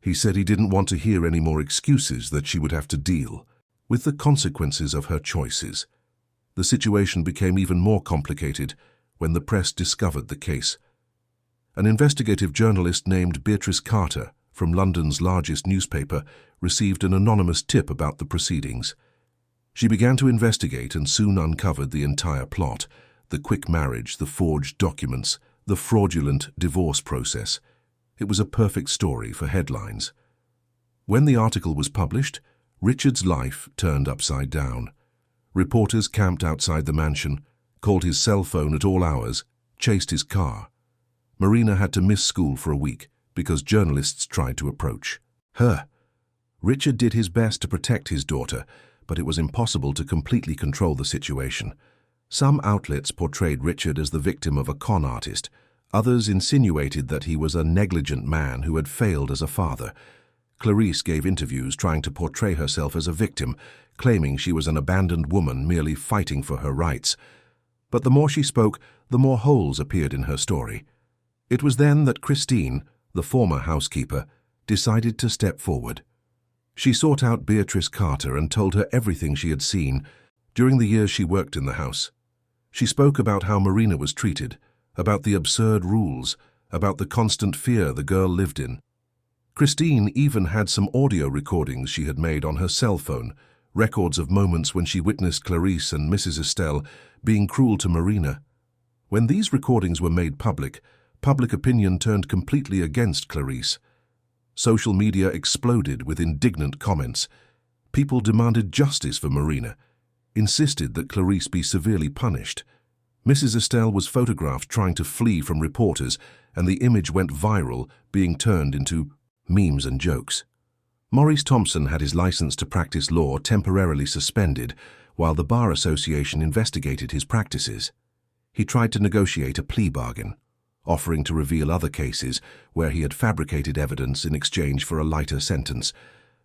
He said he didn't want to hear any more excuses, that she would have to deal with the consequences of her choices. The situation became even more complicated when the press discovered the case. An investigative journalist named Beatrice Carter from London's largest newspaper received an anonymous tip about the proceedings. She began to investigate and soon uncovered the entire plot: the quick marriage, the forged documents, the fraudulent divorce process. It was a perfect story for headlines. When the article was published, Richard's life turned upside down. Reporters camped outside the mansion, called his cell phone at all hours, chased his car. Marina had to miss school for a week because journalists tried to approach her. Richard did his best to protect his daughter, but it was impossible to completely control the situation. Some outlets portrayed Richard as the victim of a con artist. Others insinuated that he was a negligent man who had failed as a father. Clarice gave interviews trying to portray herself as a victim, claiming she was an abandoned woman merely fighting for her rights. But the more she spoke, the more holes appeared in her story. It was then that Christine, the former housekeeper, decided to step forward. She sought out Beatrice Carter and told her everything she had seen during the years she worked in the house. She spoke about how Marina was treated, about the absurd rules, about the constant fear the girl lived in. Christine even had some audio recordings she had made on her cell phone, records of moments when she witnessed Clarice and Mrs. Estelle being cruel to Marina. When these recordings were made public opinion turned completely against Clarice. Social media exploded with indignant comments. People demanded justice for Marina, insisted that Clarice be severely punished. Mrs. Estelle was photographed trying to flee from reporters, and the image went viral, being turned into memes and jokes. Maurice Thompson had his license to practice law temporarily suspended while the Bar Association investigated his practices. He tried to negotiate a plea bargain, offering to reveal other cases where he had fabricated evidence in exchange for a lighter sentence.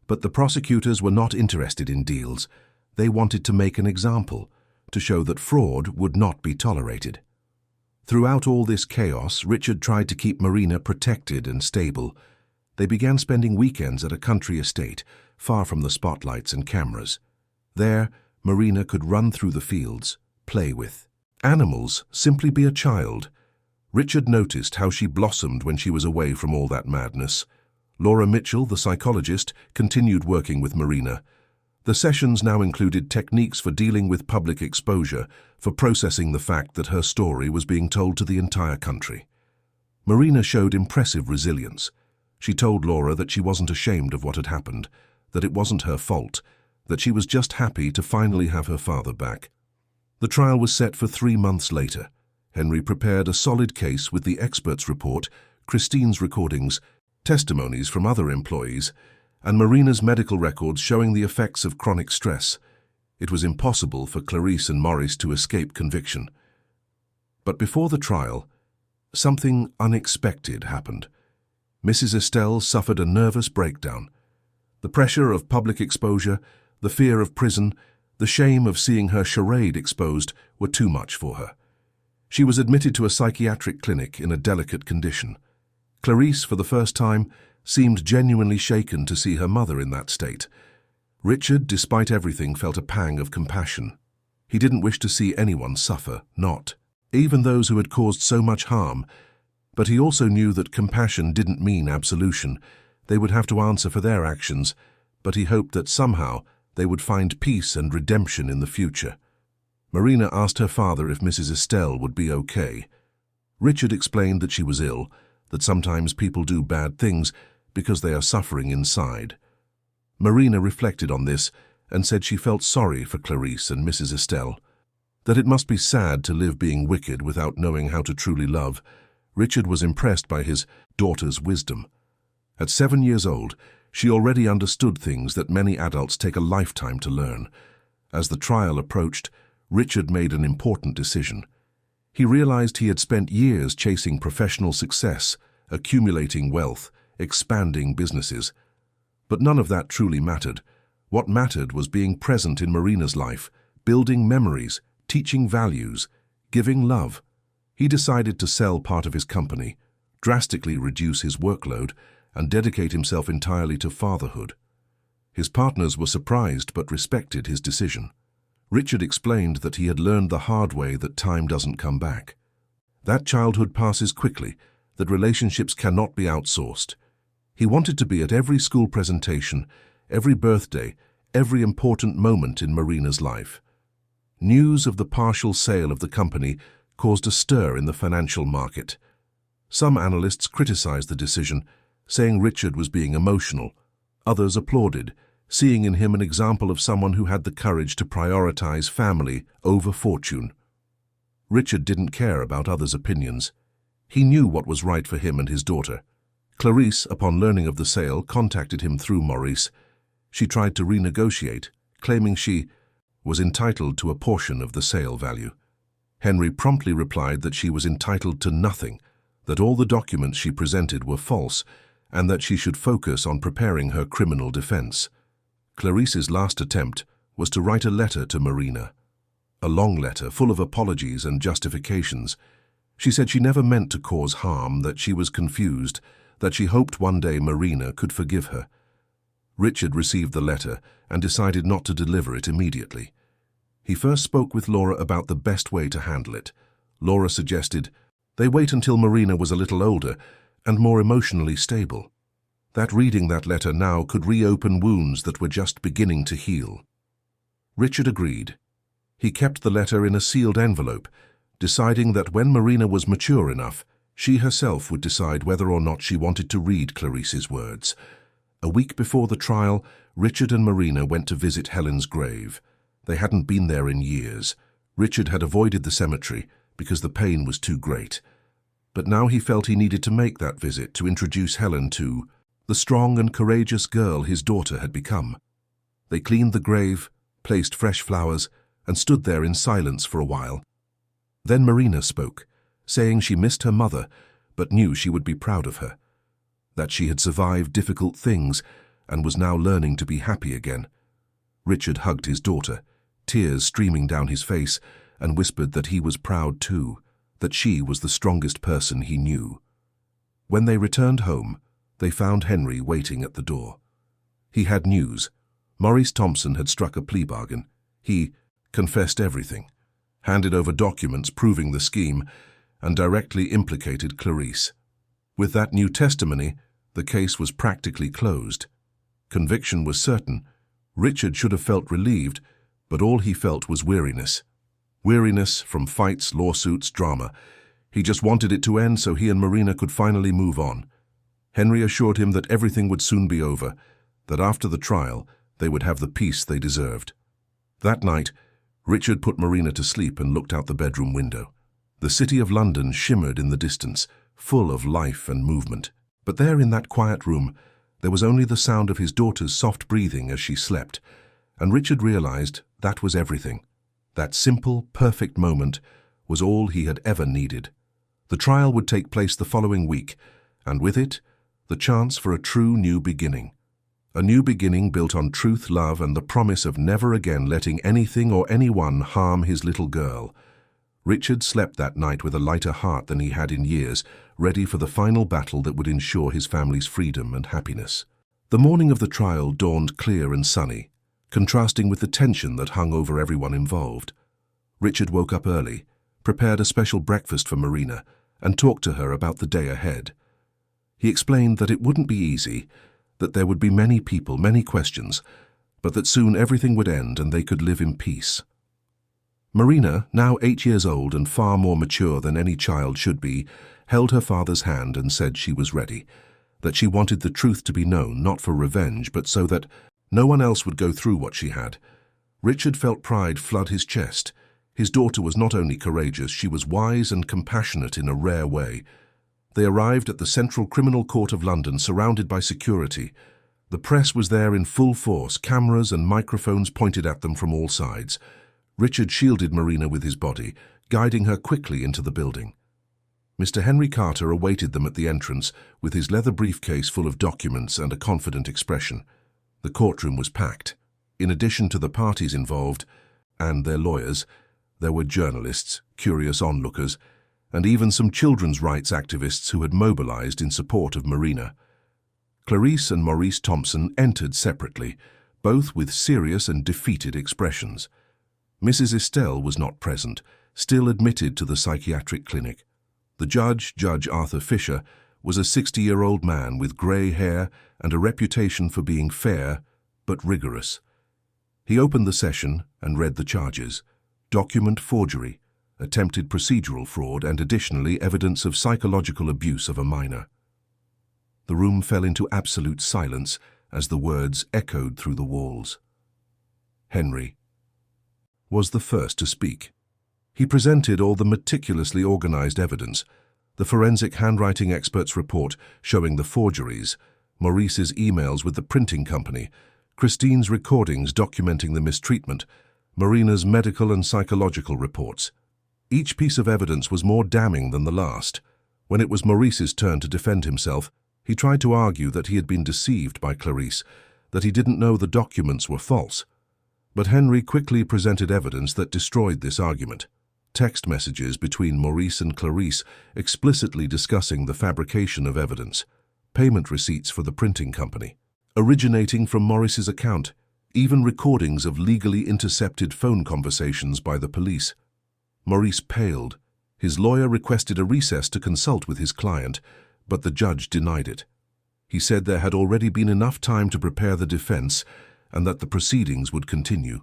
But the prosecutors were not interested in deals. They wanted to make an example, to show that fraud would not be tolerated. Throughout all this chaos, Richard tried to keep Marina protected and stable. They began spending weekends at a country estate, far from the spotlights and cameras. There, Marina could run through the fields, play with animals, simply be a child. Richard noticed how she blossomed when she was away from all that madness. Laura Mitchell, the psychologist, continued working with Marina. The sessions now included techniques for dealing with public exposure, for processing the fact that her story was being told to the entire country. Marina showed impressive resilience. She told Laura that she wasn't ashamed of what had happened, that it wasn't her fault, that she was just happy to finally have her father back. The trial was set for 3 months later. Henry prepared a solid case with the expert's report, Christine's recordings, testimonies from other employees, and Marina's medical records showing the effects of chronic stress. It was impossible for Clarice and Maurice to escape conviction. But before the trial, something unexpected happened. Mrs. Estelle suffered a nervous breakdown. The pressure of public exposure, the fear of prison, the shame of seeing her charade exposed were too much for her. She was admitted to a psychiatric clinic in a delicate condition. Clarice, for the first time, seemed genuinely shaken to see her mother in that state. Richard, despite everything, felt a pang of compassion. He didn't wish to see anyone suffer, not even those who had caused so much harm. But he also knew that compassion didn't mean absolution. They would have to answer for their actions, but he hoped that somehow they would find peace and redemption in the future. Marina asked her father if Mrs. Estelle would be okay. Richard explained that she was ill, that sometimes people do bad things because they are suffering inside. Marina reflected on this and said she felt sorry for Clarice and Mrs. Estelle, that it must be sad to live being wicked without knowing how to truly love. Richard was impressed by his daughter's wisdom. At 7 years old, she already understood things that many adults take a lifetime to learn. As the trial approached, Richard made an important decision. He realized he had spent years chasing professional success, accumulating wealth, expanding businesses. But none of that truly mattered. What mattered was being present in Marina's life, building memories, teaching values, giving love. He decided to sell part of his company, drastically reduce his workload, and dedicate himself entirely to fatherhood. His partners were surprised but respected his decision. Richard explained that he had learned the hard way that time doesn't come back. That childhood passes quickly, that relationships cannot be outsourced. He wanted to be at every school presentation, every birthday, every important moment in Marina's life. News of the partial sale of the company caused a stir in the financial market. Some analysts criticized the decision, saying Richard was being emotional. Others applauded, seeing in him an example of someone who had the courage to prioritize family over fortune. Richard didn't care about others' opinions. He knew what was right for him and his daughter. Clarice, upon learning of the sale, contacted him through Maurice. She tried to renegotiate, claiming she was entitled to a portion of the sale value. Henry promptly replied that she was entitled to nothing, that all the documents she presented were false, and that she should focus on preparing her criminal defense. Clarice's last attempt was to write a letter to Marina. A long letter full of apologies and justifications. She said she never meant to cause harm, that she was confused, that she hoped one day Marina could forgive her. Richard received the letter and decided not to deliver it immediately. He first spoke with Laura about the best way to handle it. Laura suggested they wait until Marina was a little older and more emotionally stable. That reading that letter now could reopen wounds that were just beginning to heal. Richard agreed. He kept the letter in a sealed envelope, deciding that when Marina was mature enough, she herself would decide whether or not she wanted to read Clarice's words. A week before the trial, Richard and Marina went to visit Helen's grave. They hadn't been there in years. Richard had avoided the cemetery because the pain was too great. But now he felt he needed to make that visit to introduce Helen to the strong and courageous girl his daughter had become. They cleaned the grave, placed fresh flowers, and stood there in silence for a while. Then Marina spoke, saying she missed her mother, but knew she would be proud of her, that she had survived difficult things and was now learning to be happy again. Richard hugged his daughter, tears streaming down his face, and whispered that he was proud too, that she was the strongest person he knew. When they returned home, they found Henry waiting at the door. He had news. Maurice Thompson had struck a plea bargain. He confessed everything, handed over documents proving the scheme, and directly implicated Clarice. With that new testimony, the case was practically closed. Conviction was certain. Richard should have felt relieved, but all he felt was weariness. Weariness from fights, lawsuits, drama. He just wanted it to end so he and Marina could finally move on. Henry assured him that everything would soon be over, that after the trial, they would have the peace they deserved. That night, Richard put Marina to sleep and looked out the bedroom window. The city of London shimmered in the distance, full of life and movement. But there in that quiet room, there was only the sound of his daughter's soft breathing as she slept, and Richard realized that was everything. That simple, perfect moment was all he had ever needed. The trial would take place the following week, and with it, the chance for a true new beginning. A new beginning built on truth, love, and the promise of never again letting anything or anyone harm his little girl. Richard slept that night with a lighter heart than he had in years, ready for the final battle that would ensure his family's freedom and happiness. The morning of the trial dawned clear and sunny, contrasting with the tension that hung over everyone involved. Richard woke up early, prepared a special breakfast for Marina, and talked to her about the day ahead. He explained that it wouldn't be easy, that there would be many people, many questions, but that soon everything would end and they could live in peace. Marina, now 8 years old and far more mature than any child should be, held her father's hand and said she was ready, that she wanted the truth to be known, not for revenge, but so that no one else would go through what she had. Richard felt pride flood his chest. His daughter was not only courageous, she was wise and compassionate in a rare way. They arrived at the Central Criminal Court of London, surrounded by security. The press was there in full force, cameras and microphones pointed at them from all sides. Richard shielded Marina with his body, guiding her quickly into the building. Mr. Henry Carter awaited them at the entrance with his leather briefcase full of documents and a confident expression. The courtroom was packed. In addition to the parties involved and their lawyers, there were journalists, curious onlookers, and even some children's rights activists who had mobilized in support of Marina. Clarice and Maurice Thompson entered separately, both with serious and defeated expressions. Mrs. Estelle was not present, still admitted to the psychiatric clinic. The judge, Judge Arthur Fisher, was a 60-year-old man with grey hair and a reputation for being fair but rigorous. He opened the session and read the charges: document forgery, attempted procedural fraud, and additionally evidence of psychological abuse of a minor. The room fell into absolute silence as the words echoed through the walls. Henry was the first to speak. He presented all the meticulously organized evidence: the forensic handwriting expert's report showing the forgeries, Maurice's emails with the printing company, Christine's recordings documenting the mistreatment, Marina's medical and psychological reports. Each piece of evidence was more damning than the last. When it was Maurice's turn to defend himself, he tried to argue that he had been deceived by Clarice, that he didn't know the documents were false. But Henry quickly presented evidence that destroyed this argument: text messages between Maurice and Clarice explicitly discussing the fabrication of evidence, payment receipts for the printing company, originating from Maurice's account, even recordings of legally intercepted phone conversations by the police. Maurice paled. His lawyer requested a recess to consult with his client, but the judge denied it. He said there had already been enough time to prepare the defense and that the proceedings would continue.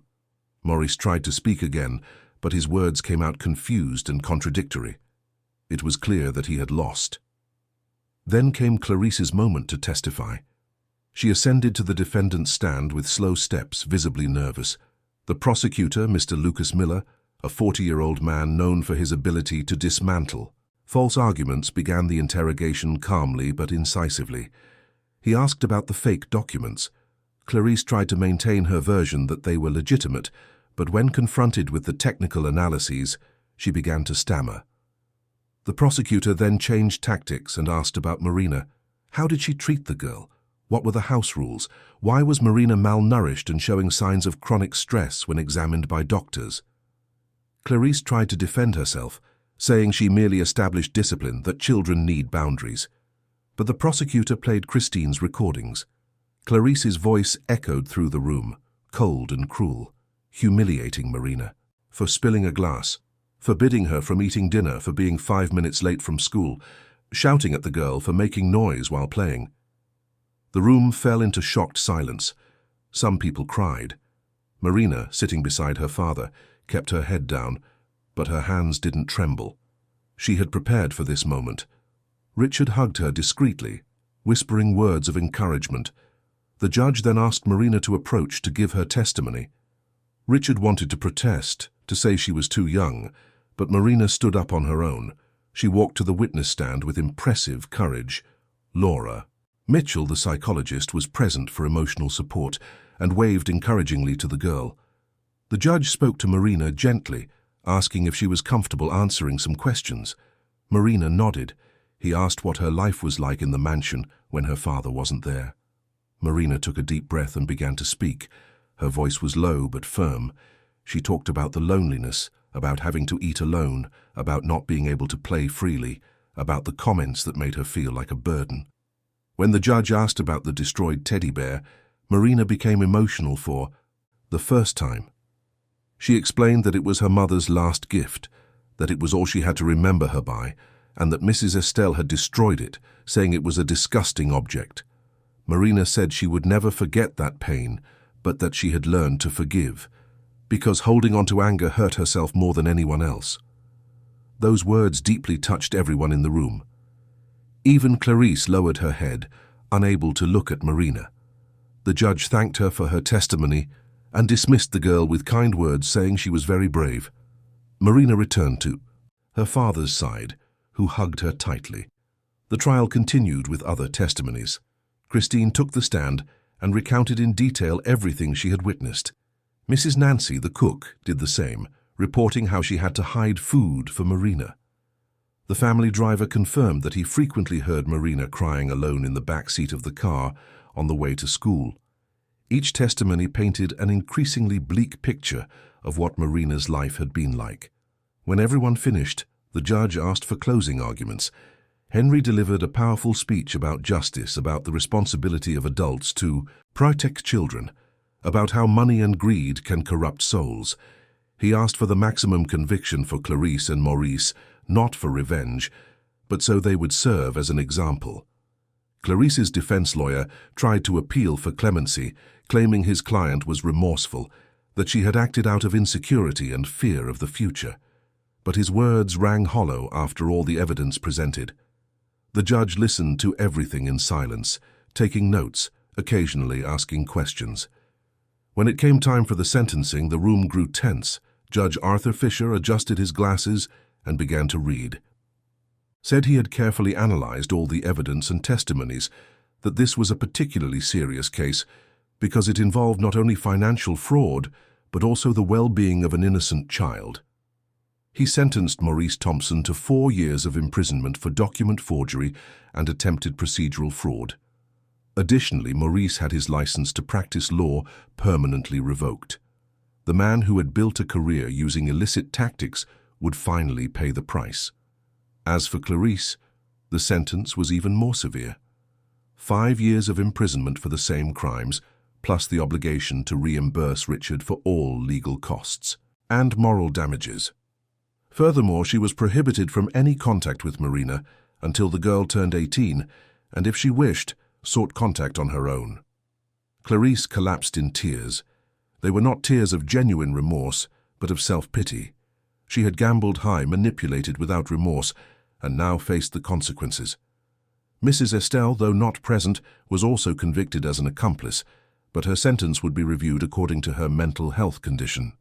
Maurice tried to speak again, but his words came out confused and contradictory. It was clear that he had lost. Then came Clarice's moment to testify. She ascended to the defendant's stand with slow steps, visibly nervous. The prosecutor, Mr. Lucas Miller, a 40-year-old man known for his ability to dismantle false arguments, began the interrogation calmly but incisively. He asked about the fake documents. Clarice tried to maintain her version that they were legitimate, but when confronted with the technical analyses, she began to stammer. The prosecutor then changed tactics and asked about Marina. How did she treat the girl? What were the house rules? Why was Marina malnourished and showing signs of chronic stress when examined by doctors? Clarice tried to defend herself, saying she merely established discipline, that children need boundaries. But the prosecutor played Christine's recordings. Clarice's voice echoed through the room, cold and cruel, humiliating Marina for spilling a glass, forbidding her from eating dinner for being 5 minutes late from school, shouting at the girl for making noise while playing. The room fell into shocked silence. Some people cried. Marina, sitting beside her father, kept her head down, but her hands didn't tremble. She had prepared for this moment. Richard hugged her discreetly, whispering words of encouragement. The judge then asked Marina to approach to give her testimony. Richard wanted to protest, to say she was too young, but Marina stood up on her own. She walked to the witness stand with impressive courage. Laura Mitchell, the psychologist, was present for emotional support and waved encouragingly to the girl. The judge spoke to Marina gently, asking if she was comfortable answering some questions. Marina nodded. He asked what her life was like in the mansion when her father wasn't there. Marina took a deep breath and began to speak. Her voice was low but firm. She talked about the loneliness, about having to eat alone, about not being able to play freely, about the comments that made her feel like a burden. When the judge asked about the destroyed teddy bear, Marina became emotional for the first time. She explained that it was her mother's last gift, that it was all she had to remember her by, and that Mrs. Estelle had destroyed it, saying it was a disgusting object. Marina said she would never forget that pain, but that she had learned to forgive, because holding on to anger hurt herself more than anyone else. Those words deeply touched everyone in the room. Even Clarice lowered her head, unable to look at Marina. The judge thanked her for her testimony and dismissed the girl with kind words, saying she was very brave. Marina returned to her father's side, who hugged her tightly. The trial continued with other testimonies. Christine took the stand and recounted in detail everything she had witnessed. Mrs. Nancy, the cook, did the same, reporting how she had to hide food for Marina. The family driver confirmed that he frequently heard Marina crying alone in the back seat of the car on the way to school. Each testimony painted an increasingly bleak picture of what Marina's life had been like. When everyone finished, the judge asked for closing arguments. Henry delivered a powerful speech about justice, about the responsibility of adults to protect children, about how money and greed can corrupt souls. He asked for the maximum conviction for Clarice and Maurice, not for revenge, but so they would serve as an example. Clarice's defense lawyer tried to appeal for clemency, claiming his client was remorseful, that she had acted out of insecurity and fear of the future. But his words rang hollow after all the evidence presented. The judge listened to everything in silence, taking notes, occasionally asking questions. When it came time for the sentencing, the room grew tense. Judge Arthur Fisher adjusted his glasses and began to read. Said he had carefully analyzed all the evidence and testimonies, that this was a particularly serious case because it involved not only financial fraud, but also the well-being of an innocent child. He sentenced Maurice Thompson to 4 years of imprisonment for document forgery and attempted procedural fraud. Additionally, Maurice had his license to practice law permanently revoked. The man who had built a career using illicit tactics would finally pay the price. As for Clarice, the sentence was even more severe. 5 years of imprisonment for the same crimes, plus the obligation to reimburse Richard for all legal costs and moral damages. Furthermore, she was prohibited from any contact with Marina until the girl turned 18, and if she wished, sought contact on her own. Clarice collapsed in tears. They were not tears of genuine remorse, but of self-pity. She had gambled high, manipulated without remorse, and now faced the consequences. Mrs. Estelle, though not present, was also convicted as an accomplice, but her sentence would be reviewed according to her mental health condition.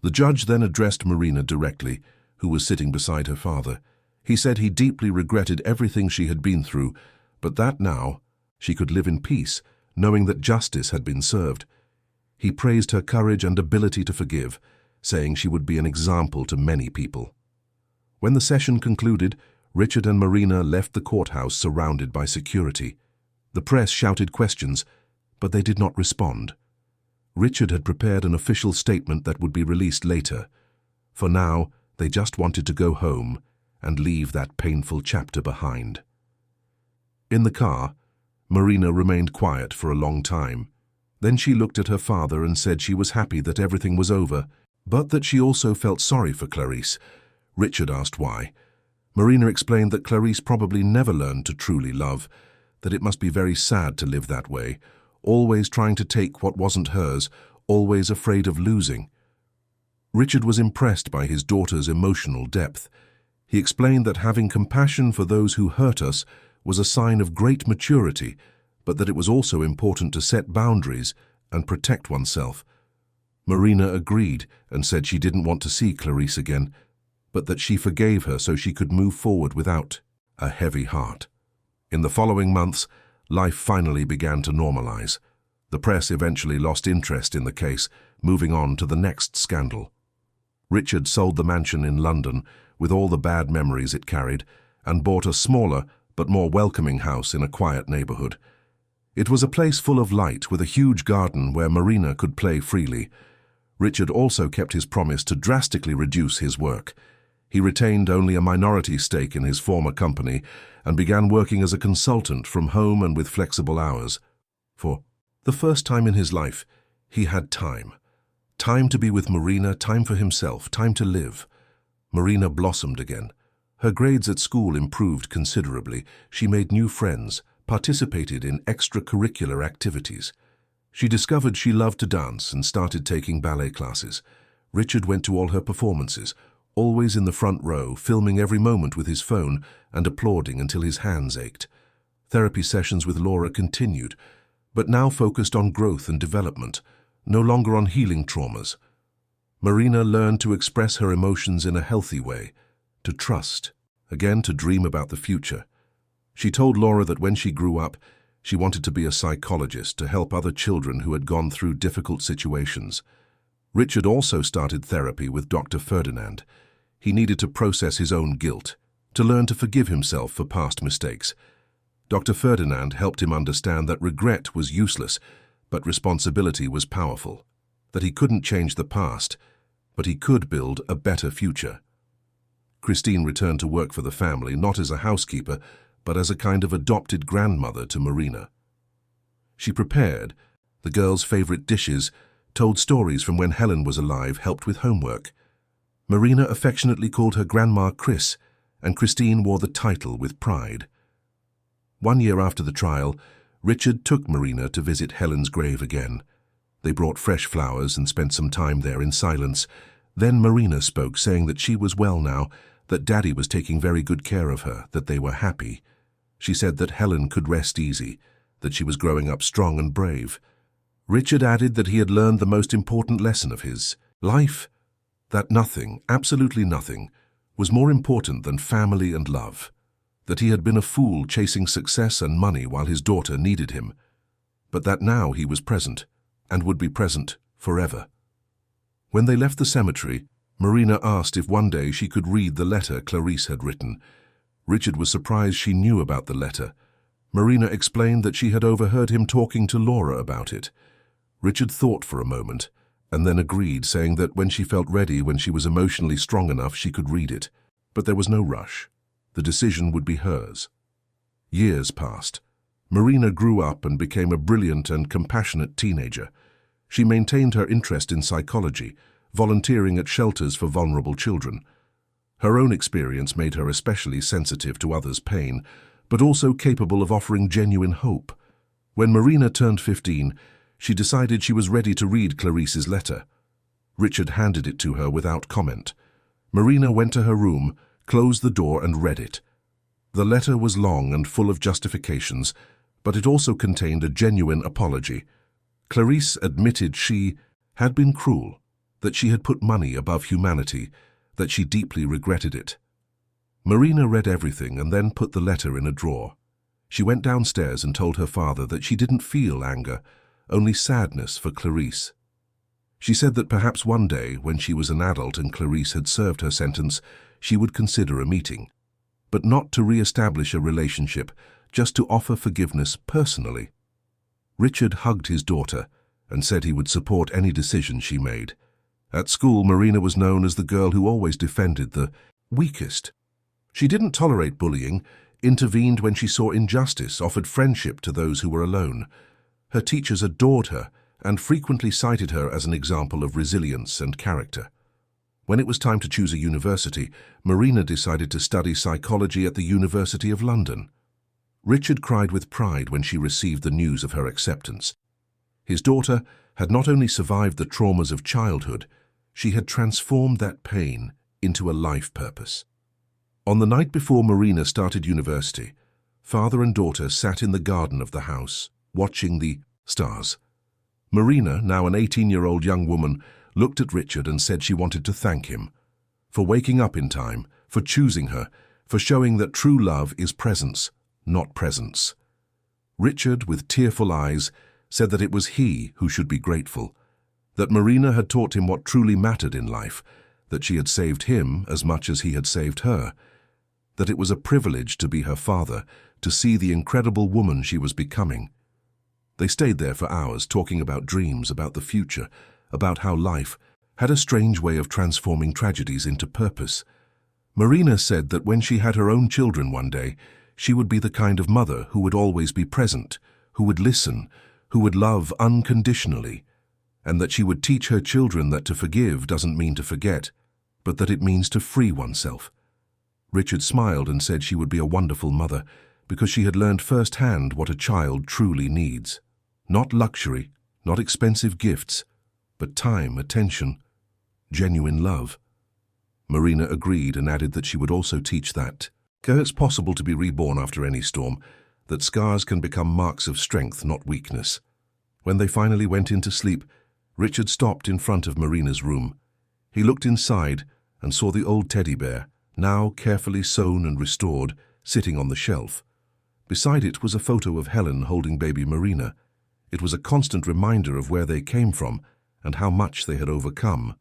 The judge then addressed Marina directly, who was sitting beside her father. He said he deeply regretted everything she had been through, but that now she could live in peace, knowing that justice had been served. He praised her courage and ability to forgive, saying she would be an example to many people. When the session concluded, Richard and Marina left the courthouse surrounded by security. The press shouted questions, but they did not respond. Richard had prepared an official statement that would be released later. For now, they just wanted to go home and leave that painful chapter behind. In the car, Marina remained quiet for a long time. Then she looked at her father and said she was happy that everything was over, but that she also felt sorry for Clarice. Richard asked why. Marina explained that Clarice probably never learned to truly love, that it must be very sad to live that way, always trying to take what wasn't hers, always afraid of losing. Richard was impressed by his daughter's emotional depth. He explained that having compassion for those who hurt us was a sign of great maturity, but that it was also important to set boundaries and protect oneself. Marina agreed and said she didn't want to see Clarice again, but that she forgave her so she could move forward without a heavy heart. In the following months, life finally began to normalize. The press eventually lost interest in the case, moving on to the next scandal. Richard sold the mansion in London, with all the bad memories it carried, and bought a smaller but more welcoming house in a quiet neighborhood. It was a place full of light with a huge garden where Marina could play freely. Richard also kept his promise to drastically reduce his work. He retained only a minority stake in his former company and began working as a consultant from home and with flexible hours. For the first time in his life, he had time. Time to be with Marina, time for himself, time to live. Marina blossomed again. Her grades at school improved considerably. She made new friends, participated in extracurricular activities. She discovered she loved to dance and started taking ballet classes. Richard went to all her performances, always in the front row, filming every moment with his phone and applauding until his hands ached. Therapy sessions with Laura continued, but now focused on growth and development, no longer on healing traumas. Marina learned to express her emotions in a healthy way, to trust, again to dream about the future. She told Laura that when she grew up, she wanted to be a psychologist to help other children who had gone through difficult situations. Richard also started therapy with Dr. Ferdinand. He needed to process his own guilt, to learn to forgive himself for past mistakes. Dr. Ferdinand helped him understand that regret was useless, but responsibility was powerful, that he couldn't change the past, but he could build a better future. Christine returned to work for the family, not as a housekeeper, but as a kind of adopted grandmother to Marina. She prepared the girls' favorite dishes, told stories from when Helen was alive, helped with homework. Marina affectionately called her Grandma Chris, and Christine wore the title with pride. 1 year after the trial, Richard took Marina to visit Helen's grave again. They brought fresh flowers and spent some time there in silence. Then Marina spoke, saying that she was well now, that Daddy was taking very good care of her, that they were happy. She said that Helen could rest easy, that she was growing up strong and brave. Richard added that he had learned the most important lesson of his life, that nothing, absolutely nothing, was more important than family and love, that he had been a fool chasing success and money while his daughter needed him, but that now he was present, and would be present forever. When they left the cemetery, Marina asked if one day she could read the letter Clarice had written. Richard was surprised she knew about the letter. Marina explained that she had overheard him talking to Laura about it. Richard thought for a moment, and then agreed, saying that when she felt ready, when she was emotionally strong enough, she could read it. But there was no rush. The decision would be hers. Years passed. Marina grew up and became a brilliant and compassionate teenager. She maintained her interest in psychology, volunteering at shelters for vulnerable children. Her own experience made her especially sensitive to others' pain, but also capable of offering genuine hope. When Marina turned 15, she decided she was ready to read Clarice's letter. Richard handed it to her without comment. Marina went to her room, closed the door and read it. The letter was long and full of justifications, but it also contained a genuine apology. Clarice admitted she had been cruel, that she had put money above humanity, that she deeply regretted it. Marina read everything and then put the letter in a drawer. She went downstairs and told her father that she didn't feel anger, only sadness for Clarice. She said that perhaps one day, when she was an adult and Clarice had served her sentence, she would consider a meeting, but not to re-establish a relationship, just to offer forgiveness personally. Richard hugged his daughter and said he would support any decision she made. At school, Marina was known as the girl who always defended the weakest. She didn't tolerate bullying, intervened when she saw injustice, offered friendship to those who were alone. Her teachers adored her and frequently cited her as an example of resilience and character. When it was time to choose a university, Marina decided to study psychology at the University of London. Richard cried with pride when she received the news of her acceptance. His daughter had not only survived the traumas of childhood, she had transformed that pain into a life purpose. On the night before Marina started university, father and daughter sat in the garden of the house, watching the stars. Marina, now an 18-year-old young woman, looked at Richard and said she wanted to thank him for waking up in time, for choosing her, for showing that true love is presence, not presence. Richard, with tearful eyes, said that it was he who should be grateful, that Marina had taught him what truly mattered in life, that she had saved him as much as he had saved her, that it was a privilege to be her father, to see the incredible woman she was becoming. They stayed there for hours, talking about dreams, about the future, about how life had a strange way of transforming tragedies into purpose. Marina said that when she had her own children one day, she would be the kind of mother who would always be present, who would listen, who would love unconditionally, and that she would teach her children that to forgive doesn't mean to forget, but that it means to free oneself. Richard smiled and said she would be a wonderful mother because she had learned firsthand what a child truly needs. Not luxury, not expensive gifts, but time, attention, genuine love. Marina agreed and added that she would also teach that it's possible to be reborn after any storm, that scars can become marks of strength, not weakness. When they finally went in to sleep, Richard stopped in front of Marina's room. He looked inside and saw the old teddy bear, now carefully sewn and restored, sitting on the shelf. Beside it was a photo of Helen holding baby Marina. It was a constant reminder of where they came from and how much they had overcome.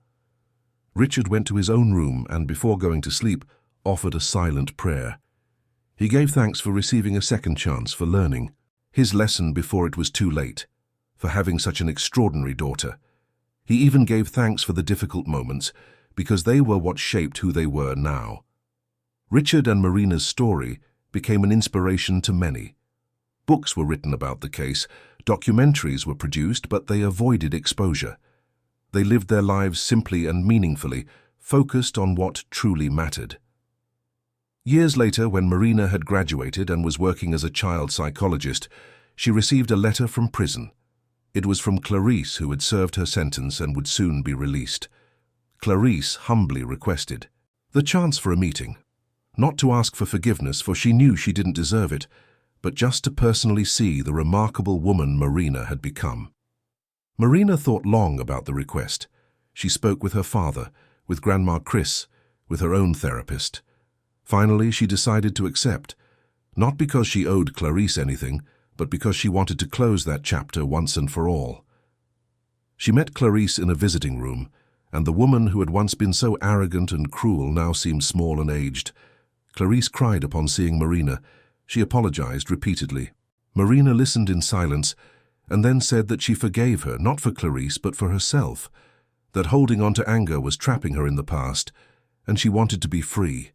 Richard went to his own room and, before going to sleep, offered a silent prayer. He gave thanks for receiving a second chance, for learning his lesson before it was too late, for having such an extraordinary daughter. He even gave thanks for the difficult moments, because they were what shaped who they were now. Richard and Marina's story became an inspiration to many. Books were written about the case, documentaries were produced, but they avoided exposure. They lived their lives simply and meaningfully, focused on what truly mattered. Years later, when Marina had graduated and was working as a child psychologist, she received a letter from prison. It was from Clarice, who had served her sentence and would soon be released. Clarice humbly requested the chance for a meeting, not to ask for forgiveness, for she knew she didn't deserve it, but just to personally see the remarkable woman Marina had become. Marina thought long about the request. She spoke with her father, with Grandma Chris, with her own therapist. Finally, she decided to accept, not because she owed Clarice anything, but because she wanted to close that chapter once and for all. She met Clarice in a visiting room, and the woman who had once been so arrogant and cruel now seemed small and aged. Clarice cried upon seeing Marina. She apologized repeatedly. Marina listened in silence, and then said that she forgave her, not for Clarice, but for herself, that holding on to anger was trapping her in the past, and she wanted to be free.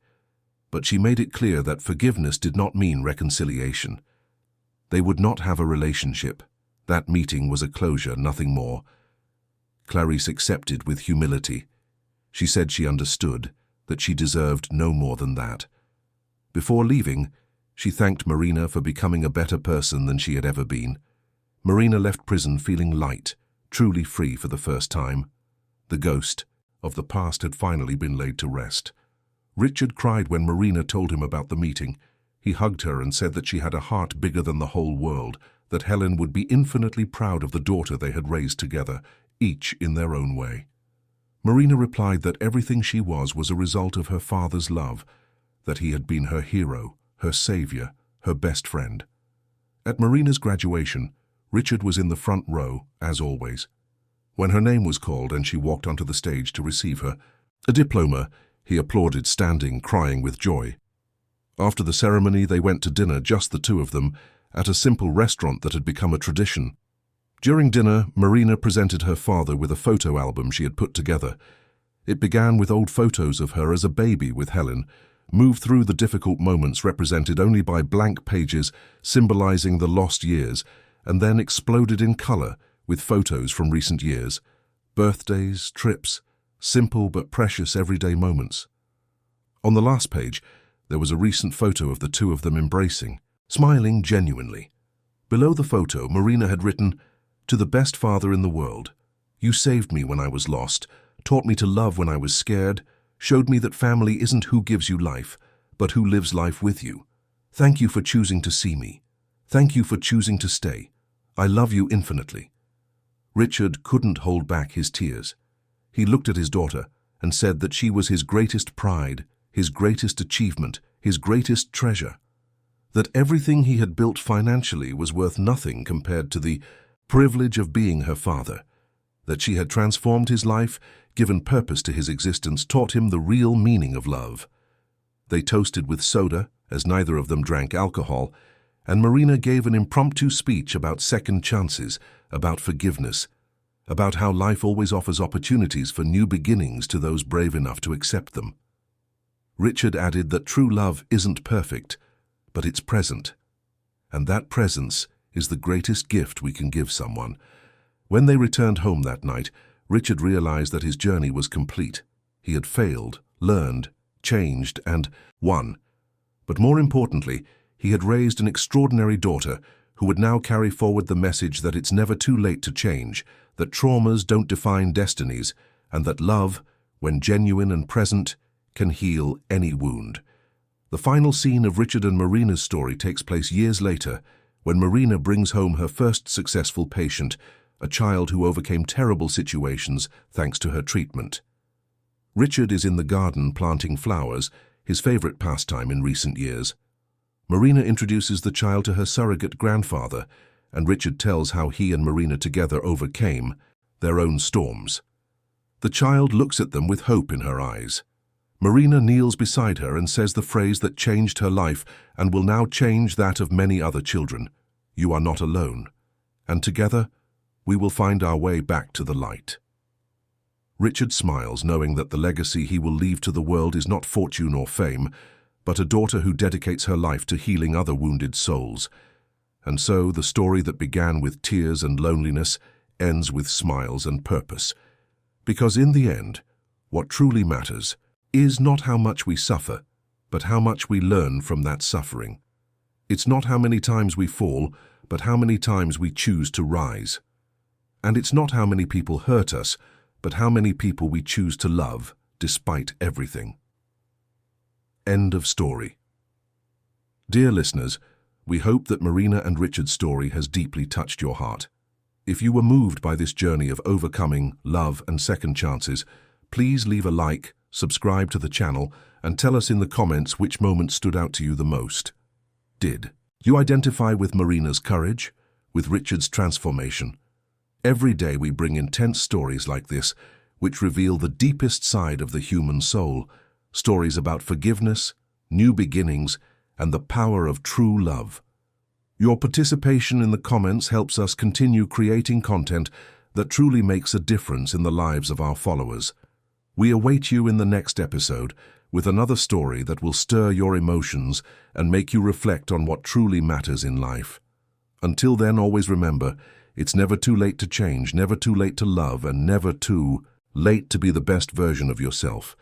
But she made it clear that forgiveness did not mean reconciliation. They would not have a relationship. That meeting was a closure, nothing more. Clarice accepted with humility. She said she understood, that she deserved no more than that. Before leaving, she thanked Marina for becoming a better person than she had ever been. Marina left prison feeling light, truly free for the first time. The ghost of the past had finally been laid to rest. Richard cried when Marina told him about the meeting. He hugged her and said that she had a heart bigger than the whole world, that Helen would be infinitely proud of the daughter they had raised together, each in their own way. Marina replied that everything she was a result of her father's love, that he had been her hero, her savior, her best friend. At Marina's graduation, Richard was in the front row, as always. When her name was called and she walked onto the stage to receive a diploma, he applauded, standing, crying with joy. After the ceremony, they went to dinner, just the two of them, at a simple restaurant that had become a tradition. During dinner, Marina presented her father with a photo album she had put together. It began with old photos of her as a baby with Helen, moved through the difficult moments represented only by blank pages symbolizing the lost years, and then exploded in color with photos from recent years, birthdays, trips, simple but precious everyday moments. On the last page, there was a recent photo of the two of them embracing, smiling genuinely. Below the photo, Marina had written, "To the best father in the world, you saved me when I was lost, taught me to love when I was scared, showed me that family isn't who gives you life, but who lives life with you. Thank you for choosing to see me. Thank you for choosing to stay. I love you infinitely." Richard couldn't hold back his tears. He looked at his daughter and said that she was his greatest pride, his greatest achievement, his greatest treasure. That everything he had built financially was worth nothing compared to the privilege of being her father. That she had transformed his life, given purpose to his existence, taught him the real meaning of love. They toasted with soda, as neither of them drank alcohol, and Marina gave an impromptu speech about second chances, about forgiveness, about how life always offers opportunities for new beginnings to those brave enough to accept them. Richard added that true love isn't perfect, but it's present, and that presence is the greatest gift we can give someone. When they returned home that night, Richard realized that his journey was complete. He had failed, learned, changed, and won. But more importantly, he had raised an extraordinary daughter who would now carry forward the message that it's never too late to change, that traumas don't define destinies, and that love, when genuine and present, can heal any wound. The final scene of Richard and Marina's story takes place years later, when Marina brings home her first successful patient, a child who overcame terrible situations thanks to her treatment. Richard is in the garden planting flowers, his favorite pastime in recent years. Marina introduces the child to her surrogate grandfather, and Richard tells how he and Marina together overcame their own storms. The child looks at them with hope in her eyes. Marina kneels beside her and says the phrase that changed her life and will now change that of many other children. You are not alone. And together, we will find our way back to the light. Richard smiles, knowing that the legacy he will leave to the world is not fortune or fame, but a daughter who dedicates her life to healing other wounded souls. And so the story that began with tears and loneliness ends with smiles and purpose. Because in the end, what truly matters is not how much we suffer, but how much we learn from that suffering. It's not how many times we fall, but how many times we choose to rise. And it's not how many people hurt us, but how many people we choose to love despite everything. End of story. Dear listeners, we hope that Marina and Richard's story has deeply touched your heart. If you were moved by this journey of overcoming, love, and second chances, please leave a like, subscribe to the channel, and tell us in the comments which moment stood out to you the most. Did you identify with Marina's courage, with Richard's transformation? Every day we bring intense stories like this, which reveal the deepest side of the human soul, stories about forgiveness, new beginnings, and the power of true love. Your participation in the comments helps us continue creating content that truly makes a difference in the lives of our followers. We await you in the next episode with another story that will stir your emotions and make you reflect on what truly matters in life. Until then, always remember, it's never too late to change, never too late to love, and never too late to be the best version of yourself.